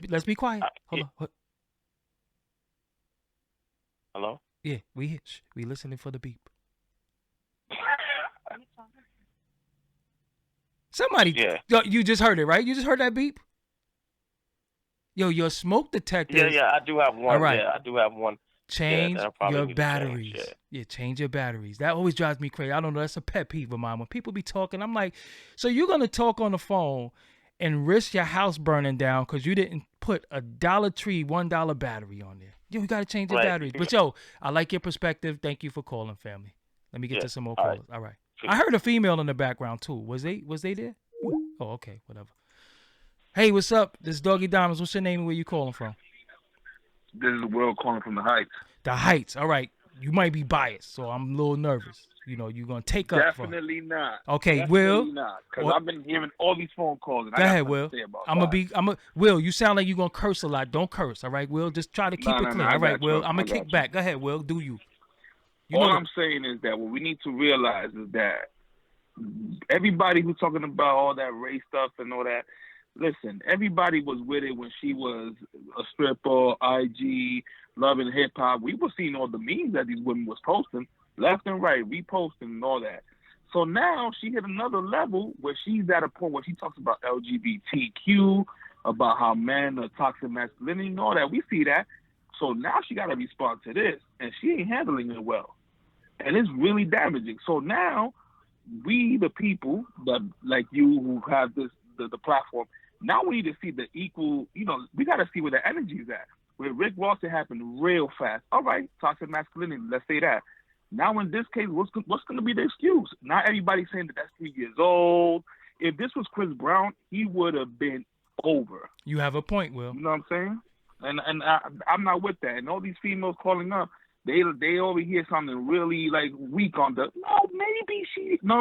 Let's be quiet. Hold on. Hello? Yeah, we listening for the beep. Somebody, you just heard it, right? You just heard that beep? Yo, your smoke detector. Yeah, I do have one. All right. Yeah, I do have one. Change your batteries. Change your batteries. That always drives me crazy. I don't know. That's a pet peeve of mine. When people be talking, I'm like, so you're going to talk on the phone and risk your house burning down because you didn't put a Dollar Tree $1 battery on there. Yo, we got to change the Right. batteries. But, yo, I like your perspective. Thank you for calling, family. Let me get to some more callers. All right. I heard a female in the background, too. Was they there? Oh, okay. Whatever. Hey, what's up? This is Doggie Diamonds. What's your name and where you calling from? This is Will calling from the Heights. The Heights. All right. You might be biased, so I'm a little nervous. You know, you're going to take up for Definitely not. Okay, Definitely Will. not. Because I've been hearing all these phone calls. And Go I got ahead, something Will. to say about Will, you sound like you're going to curse a lot. Don't curse, all right, Will? Just try to keep it clean. All right, Will. I'm going to kick back. Go ahead, Will. Do you. All I'm saying is that what we need to realize is that everybody who's talking about all that race stuff and all that, listen, everybody was with it when she was a stripper, IG, loving hip hop. We were seeing all the memes that these women was posting, left and right, reposting and all that. So now she hit another level where she's at a point where she talks about LGBTQ, about how men are toxic masculinity and all that. We see that. So now she got to respond to this, and she ain't handling it well. And it's really damaging. So now we, the people that like you who have this the platform, now we need to see the equal, we got to see where the energy is at. With Rick Ross, it happened real fast. All right, toxic masculinity, let's say that. Now in this case, what's going to be the excuse? Not everybody saying that that's 3 years old. If this was Chris Brown, he would have been over. You have a point, Will. You know what I'm saying? And I'm not with that. And all these females calling up, they over here something really like weak on the. No, maybe she. No.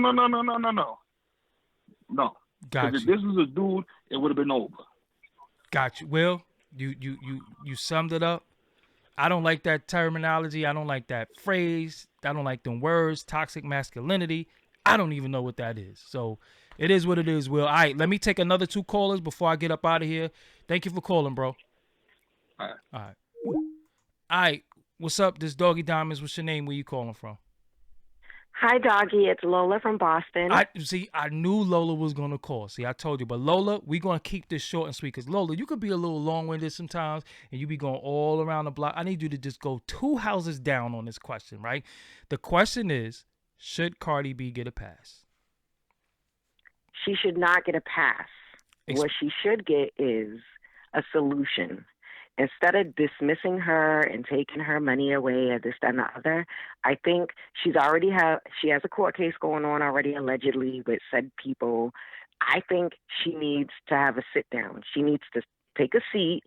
Got you. If this was a dude, it would have been over. Got you. Will, you summed it up. I don't like that terminology. I don't like that phrase. I don't like them words. Toxic masculinity. I don't even know what that is. So it is what it is, Will. All right, let me take another 2 callers before I get up out of here. Thank you for calling, bro. All right. All right. What's up? This Doggie Diamonds. What's your name? Where you calling from? Hi, Doggie. It's Lola from Boston. I knew Lola was going to call. See, I told you. But Lola, we're going to keep this short and sweet. Because, Lola, you could be a little long-winded sometimes, and you be going all around the block. I need you to just go 2 houses down on this question, right? The question is, should Cardi B get a pass? She should not get a pass. What she should get is a solution. Instead of dismissing her and taking her money away or this, that, and the other, I think she has a court case going on already, allegedly, with said people. I think she needs to have a sit down. She needs to take a seat.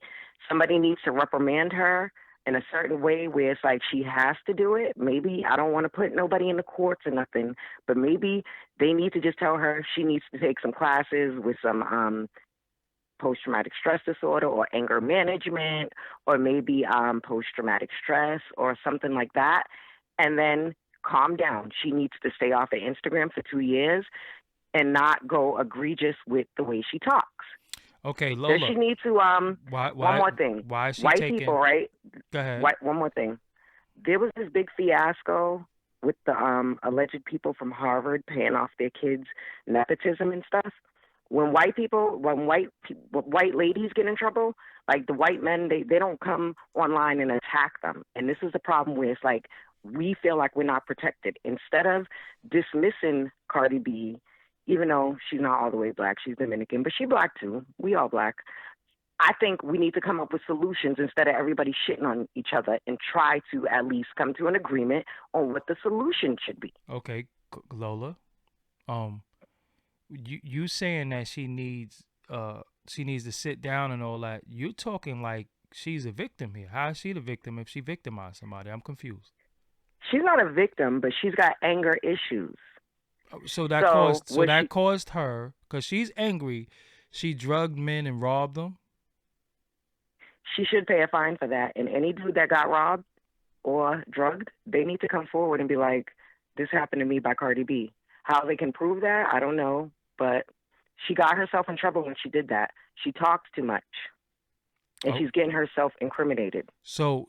Somebody needs to reprimand her in a certain way where it's like she has to do it. Maybe, I don't want to put nobody in the courts or nothing, but maybe they need to just tell her she needs to take some classes with some post-traumatic stress disorder or anger management, or maybe post-traumatic stress or something like that, and then calm down. She needs to stay off of Instagram for 2 years and not go egregious with the way she talks. Okay, Lola. Does she need to, one more thing. Why is she White taking... people, right? Go ahead. One more thing. There was this big fiasco with the alleged people from Harvard paying off their kids' nepotism and stuff. When white ladies get in trouble, like the white men, they don't come online and attack them. And this is the problem where it's like we feel like we're not protected. Instead of dismissing Cardi B, even though she's not all the way black, she's Dominican, but she's black too. We all black. I think we need to come up with solutions instead of everybody shitting on each other and try to at least come to an agreement on what the solution should be. Okay, Lola. You saying that she needs to sit down and all that. You're talking like she's a victim here. How is she the victim if she victimized somebody? I'm confused. She's not a victim, but she's got anger issues. So that caused her, because she's angry, she drugged men and robbed them. She should pay a fine for that. And any dude that got robbed or drugged, they need to come forward and be like, this happened to me by Cardi B. How they can prove that, I don't know. But she got herself in trouble when she did that. She talks too much. And she's getting herself incriminated. So,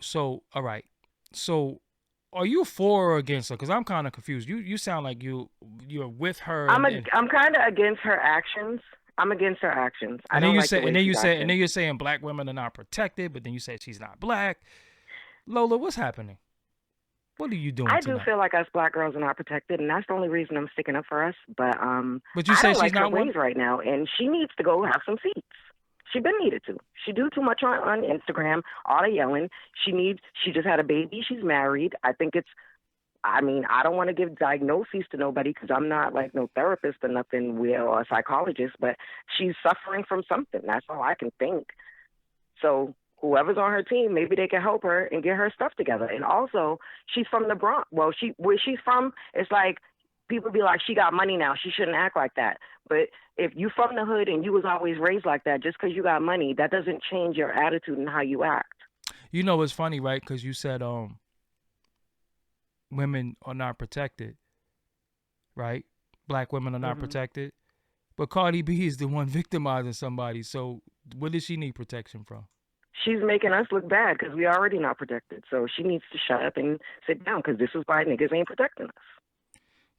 all right. So, are you for or against her? Because I'm kind of confused. You sound like you're with her. I'm kind of against her actions. I'm against her actions. And then you're saying black women are not protected, but then you say she's not black. Lola, what's happening? What are you doing I tonight? do feel like us black girls are not protected, and that's the only reason I'm sticking up for us. But you say I don't she's like not her one ways right now, and she needs to go have some seats. She been needed to. She do too much on Instagram, all the yelling. She just had a baby. She's married. I think I don't want to give diagnoses to nobody because I'm not like no therapist or nothing or a psychologist, but she's suffering from something. That's all I can think. So whoever's on her team, maybe they can help her and get her stuff together. And also, she's from the Bronx. Well, where she's from, it's like people be like, she got money now. She shouldn't act like that. But if you from the hood and you was always raised like that, just because you got money, that doesn't change your attitude and how you act. You know, it's funny, right? Because you said women are not protected, right? Black women are not protected. But Cardi B is the one victimizing somebody. So what does she need protection from? She's making us look bad because we already not protected. So she needs to shut up and sit down because this is why niggas ain't protecting us.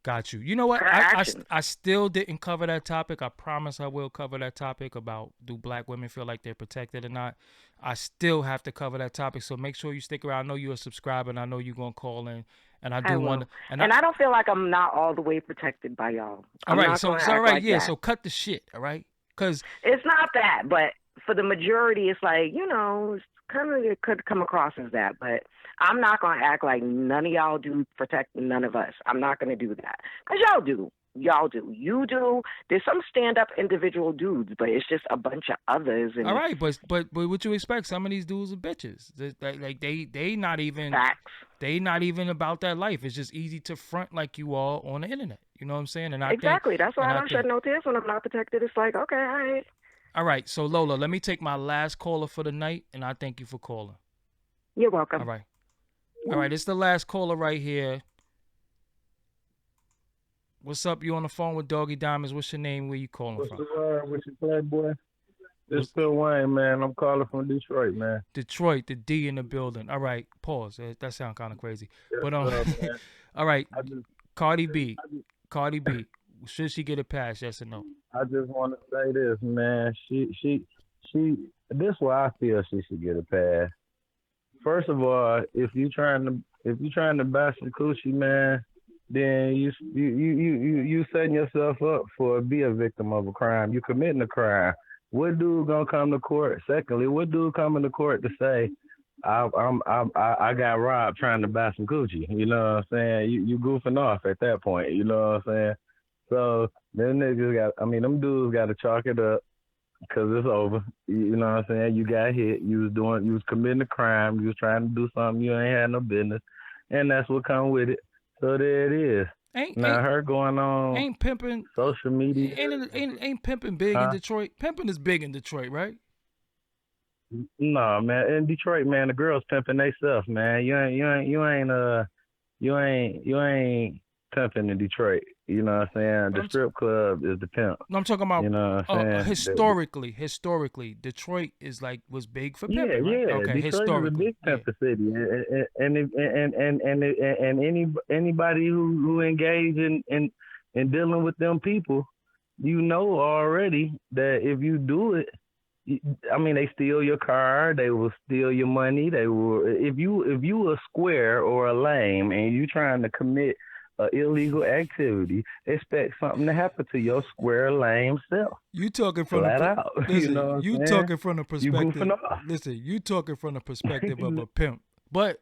Got you. You know what? I still didn't cover that topic. I promise I will cover that topic about do black women feel like they're protected or not. I still have to cover that topic. So make sure you stick around. I know you're a subscriber and I know you're going to call in. And I do want to. And I don't feel like I'm not all the way protected by y'all. All right. So all right. Like yeah. That. So cut the shit. All right. Because it's not that. But for the majority, it's like, it's kind of, it could come across as that. But I'm not going to act like none of y'all do protect none of us. I'm not going to do that. Because y'all do. Y'all do. You do. There's some stand-up individual dudes, but it's just a bunch of others. And all right, but what you expect? Some of these dudes are bitches. They not even facts. They not even about that life. It's just easy to front like you are on the internet. You know what I'm saying? And exactly. That's why I don't shed no tears when I'm not protected. It's like, okay, all right. All right. So Lola, let me take my last caller for the night, and I thank you for calling. You're welcome. All right. All right. It's the last caller right here. What's up? You on the phone with Doggie Diamonds. What's your name? Where you calling from? What's the word? What's your playboy? This Phil Wayne, man. I'm calling from Detroit, man. Detroit, the D in the building. All right, pause. That sounds kind of crazy. Yes, but all right, Cardi B. Should she get a pass? Yes or no? I just want to say this, man. She. This why I feel she should get a pass. First of all, if you trying to buy some coochie, man, then you setting yourself up for be a victim of a crime. You committing a crime. What dude gonna come to court? Secondly, what dude coming to court to say, I got robbed trying to buy some coochie? You know what I'm saying? You goofing off at that point. You know what I'm saying? So them dudes got to chalk it up because it's over. You know what I'm saying? You got hit. You was committing a crime. You was trying to do something you ain't had no business, and that's what come with it. So there it is. Her going on ain't pimping social media. Ain't pimping big in Detroit. Pimping is big in Detroit, right? No, man. In Detroit, man, the girls pimping themselves, man. You ain't pimping in Detroit. You know what I'm saying? The strip club is the pimp. No, I'm talking about, you know what I'm saying? Historically, Detroit was big for pimping, right? Yeah. Okay, Detroit is a big pimping city, and anybody who engage in dealing with them people, you know already that if you do it, they steal your car, they will steal your money, they will. If you a square or a lame and you trying to commit illegal activity, expect something to happen to your square lame self. You talking from talking from the perspective. Listen, you talking from the perspective of a pimp. But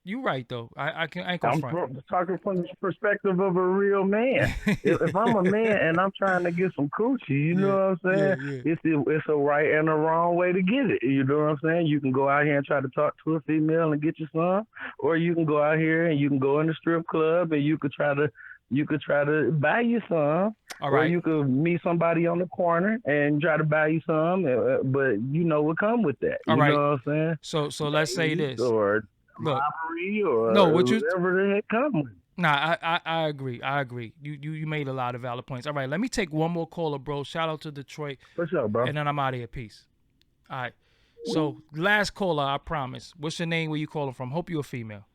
you right though. I ain't gonna front. I'm talking from the perspective of a real man. if I'm a man and I'm trying to get some coochie, you know what I'm saying? Yeah. It's a right and a wrong way to get it. You know what I'm saying? You can go out here and try to talk to a female and get you some, or you can go out here and you can go in the strip club and you could try to buy you some. All right. Or you could meet somebody on the corner and try to buy you some, but you know what come with that. All you right. know what I'm saying? So let's say this. Or robbery or whatever the heck comes. Nah, I agree. You made a lot of valid points. All right, let me take one more caller, bro. Shout out to Detroit. For sure, bro. And then I'm out of here. Peace. All right. So last caller, I promise. What's your name? Where you calling from? Hope you're a female.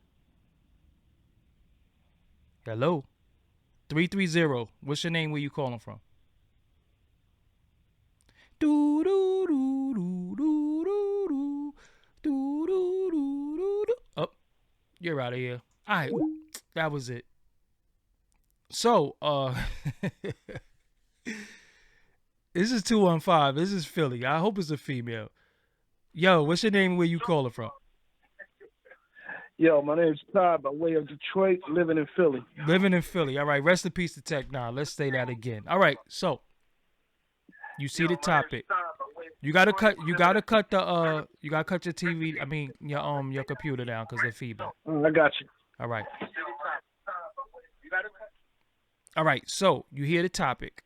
Hello. 330. What's your name? Where you calling from? Do do do do do do do do do do. Oh, you're out of here. All right, that was it. This is 215. This is Philly. I hope it's a female. Yo, what's your name? Where you calling from? Yo, my name's Todd, by way of Detroit, living in Philly. Living in Philly. All right. Rest in peace to Tech Nine. Let's say that again. All right. So, you see the topic. You gotta cut your TV. I mean your computer down because they're feedback. I got you. All right. All right. So you hear the topic.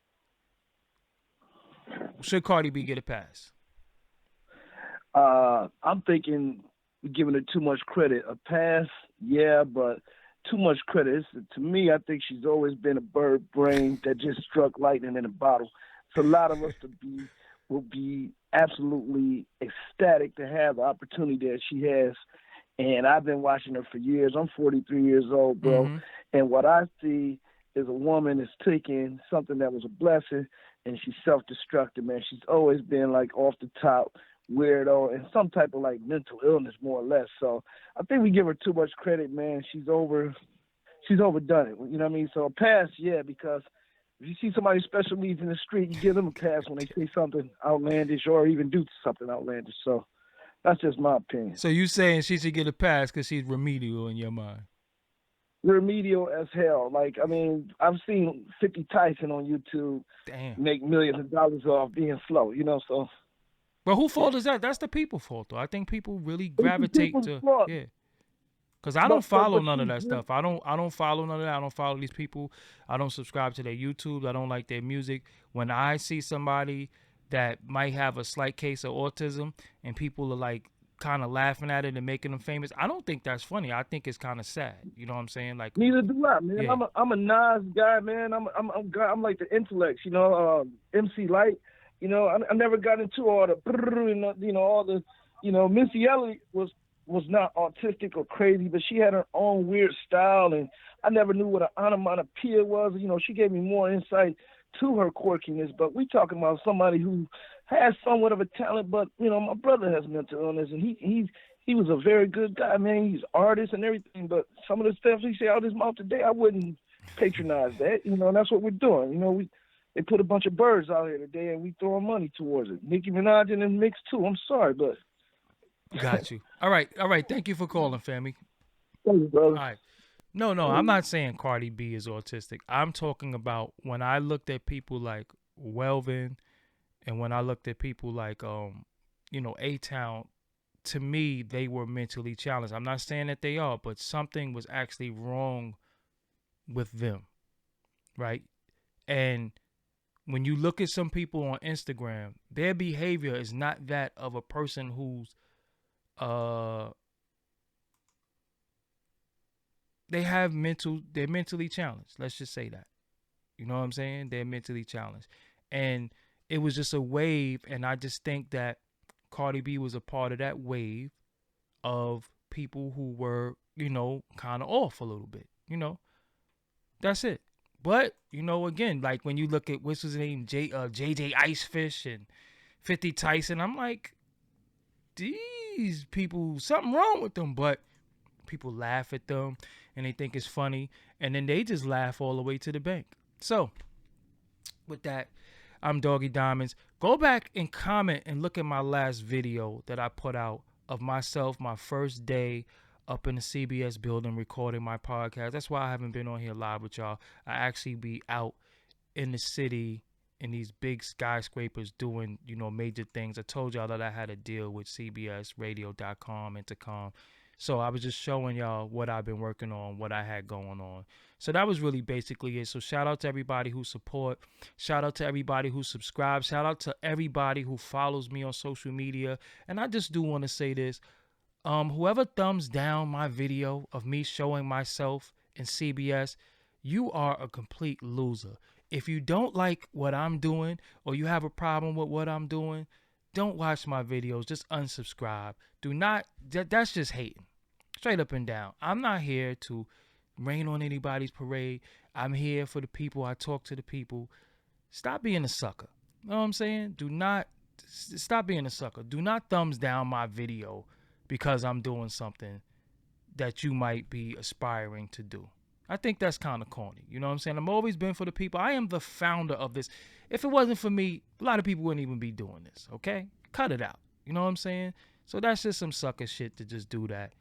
Should Cardi B get a pass? I'm thinking we're giving her too much credit. A pass, yeah, but too much credit. To me, I think she's always been a bird brain that just struck lightning in a bottle. So a lot of us will be absolutely ecstatic to have the opportunity that she has. And I've been watching her for years. I'm 43 years old, bro. Mm-hmm. And what I see is a woman that's taking something that was a blessing and she's self-destructive, man. She's always been like off the top, weirdo, and some type of like mental illness, more or less. So I think we give her too much credit, man. She's overdone it. You know what I mean? So a pass, yeah, because if you see somebody special needs in the street, you give them a pass when they say something outlandish or even do something outlandish. So that's just my opinion. So you saying she should get a pass because she's remedial in your mind? Remedial as hell. Like, I mean, I've seen 50 Tyson on YouTube make millions of dollars off being slow, you know, so. But whose fault is that? That's the people's fault, though. I think people really gravitate to, yeah. Because I don't follow none of that stuff. I don't follow none of that. I don't follow these people. I don't subscribe to their YouTube. I don't like their music. When I see somebody that might have a slight case of autism and people are like kind of laughing at it and making them famous, I don't think that's funny. I think it's kind of sad. You know what I'm saying? Like, neither do I, man. Yeah. I'm a Nas guy, man. I'm like the intellects, you know, MC Light. You know, I never got into all the, you know, all the, you know, Missy Elliott was not autistic or crazy, but she had her own weird style, and I never knew what an onomatopoeia was. You know, she gave me more insight to her quirkiness, but we talking about somebody who has somewhat of a talent, but, you know, my brother has mental illness, and he was a very good guy, man. He's an artist and everything, but some of the stuff he said out his mouth today, I wouldn't patronize that, you know, and that's what we're doing. You know, they put a bunch of birds out here today, and we throwing money towards it. Nicki Minaj in the mix, too. I'm sorry, but... Got you. All right. Thank you for calling, family. Thank you, brother. All right. No, I'm not saying Cardi B is autistic. I'm talking about when I looked at people like Welvin and when I looked at people like, you know, A-Town, to me, they were mentally challenged. I'm not saying that they are, but something was actually wrong with them, right? And when you look at some people on Instagram, their behavior is not that of a person who's they're mentally challenged. Let's just say that. You know what I'm saying? They're mentally challenged. And it was just a wave, and I just think that Cardi B was a part of that wave of people who were, you know, kind of off a little bit, you know. That's it. But, you know, again, like when you look at what's his name, JJ Icefish and 50 Tyson, I'm like, these people, something wrong with them, but people laugh at them and they think it's funny, and then they just laugh all the way to the bank. So with that, I'm Doggie Diamonds. Go back and comment and look at my last video that I put out of myself, my first day up in the CBS building recording my podcast. That's why I haven't been on here live with y'all. I actually be out in the city in these big skyscrapers doing, you know, major things. I told y'all that I had a deal with CBS Radio.com, Intercom. So I was just showing y'all what I've been working on, what I had going on. So that was really basically it. So shout out to everybody who support. Shout out to everybody who subscribes. Shout out to everybody who follows me on social media. And I just do want to say this. Whoever thumbs down my video of me showing myself in CBS, you are a complete loser. If you don't like what I'm doing or you have a problem with what I'm doing, don't watch my videos. Just unsubscribe. Do not. That's just hating. Straight up and down. I'm not here to rain on anybody's parade. I'm here for the people. I talk to the people. Stop being a sucker. You know what I'm saying? Stop being a sucker. Do not thumbs down my video because I'm doing something that you might be aspiring to do. I think that's kind of corny. You know what I'm saying? I've always been for the people. I am the founder of this. If it wasn't for me, a lot of people wouldn't even be doing this, okay? Cut it out. You know what I'm saying? So that's just some sucker shit to just do that.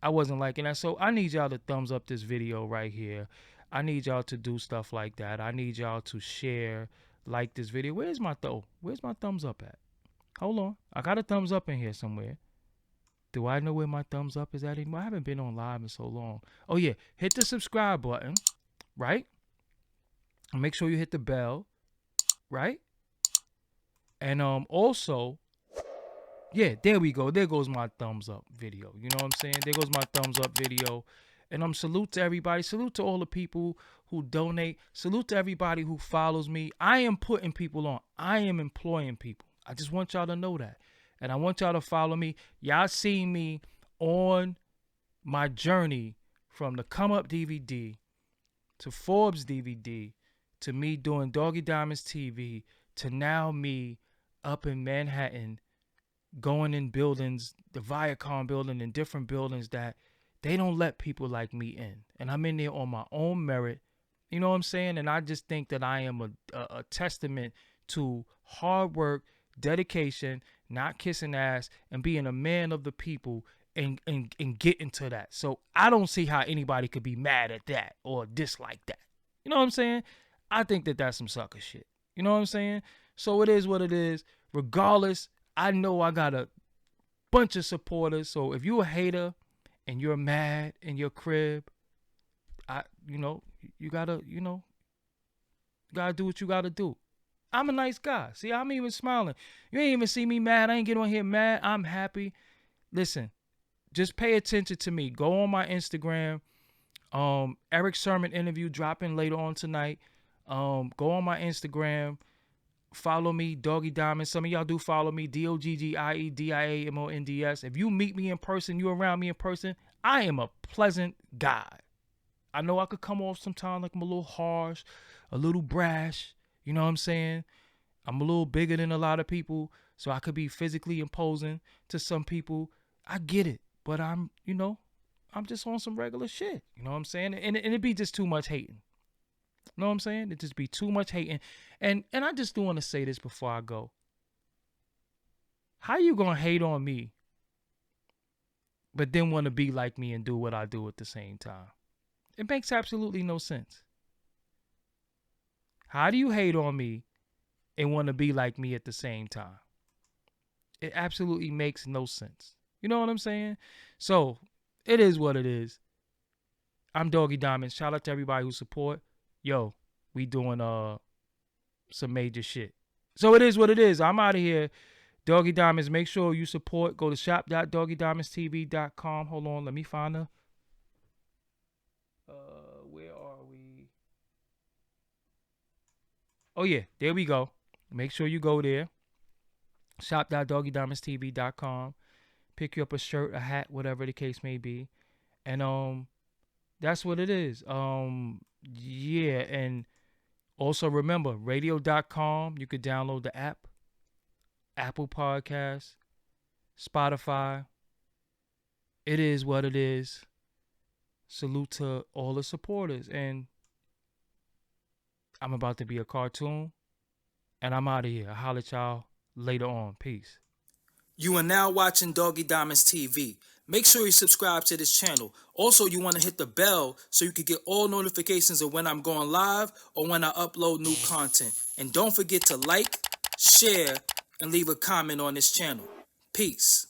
I wasn't liking that. So I need y'all to thumbs up this video right here. I need y'all to do stuff like that. I need y'all to share, like this video. Where's my thumbs up at? Hold on. I got a thumbs up in here somewhere. Do I know where my thumbs up is at anymore? I haven't been on live in so long. Oh, yeah. Hit the subscribe button, right? And make sure you hit the bell, right? And also, yeah, there we go. There goes my thumbs up video. You know what I'm saying? There goes my thumbs up video. And salute to everybody. Salute to all the people who donate. Salute to everybody who follows me. I am putting people on. I am employing people. I just want y'all to know that. And I want y'all to follow me. Y'all see me on my journey from the Come Up DVD to Forbes DVD to me doing Doggie Diamonds TV to now me up in Manhattan going in buildings, the Viacom building and different buildings that they don't let people like me in. And I'm in there on my own merit. You know what I'm saying? And I just think that I am a testament to hard work, dedication, not kissing ass, and being a man of the people and getting to that. So I don't see how anybody could be mad at that or dislike that. You know what I'm saying? I think that that's some sucker shit. You know what I'm saying? So it is what it is. Regardless, I know I got a bunch of supporters. So if you're a hater and you're mad in your crib, you gotta do what you gotta do. I'm a nice guy. See, I'm even smiling. You ain't even see me mad. I ain't get on here mad. I'm happy. Listen, just pay attention to me. Go on my Instagram. Eric Sermon interview dropping later on tonight. Go on my Instagram. Follow me, Doggie Diamonds. Some of y'all do follow me, DOGGIEDIAMONDS. If you meet me in person, you around me in person, I am a pleasant guy. I know I could come off sometimes like I'm a little harsh, a little brash. You know what I'm saying? I'm a little bigger than a lot of people, so I could be physically imposing to some people. I get it, but I'm just on some regular shit. You know what I'm saying? And it'd be just too much hating. You know what I'm saying? It'd just be too much hating. And I just do want to say this before I go. How you gonna hate on me, but then want to be like me and do what I do at the same time? It makes absolutely no sense. How do you hate on me and want to be like me at the same time? It absolutely makes no sense. You know what I'm saying? So, it is what it is. I'm Doggie Diamonds. Shout out to everybody who support. Yo, we doing some major shit. So, it is what it is. I'm out of here. Doggie Diamonds, make sure you support. Go to shop.doggiediamondstv.com. Hold on, let me find her. Where are we? Oh, yeah, there we go. Make sure you go there. Shop.doggiediamondstv.com. Pick you up a shirt, a hat, whatever the case may be. And that's what it is. Yeah, and also remember, radio.com. You could download the app. Apple Podcasts, Spotify. It is what it is. Salute to all the supporters. And I'm about to be a cartoon. And I'm out of here. I'll holler at y'all later on. Peace. You are now watching Doggie Diamonds TV. Make sure you subscribe to this channel. Also, you want to hit the bell so you can get all notifications of when I'm going live or when I upload new content. And don't forget to like, share, and leave a comment on this channel. Peace.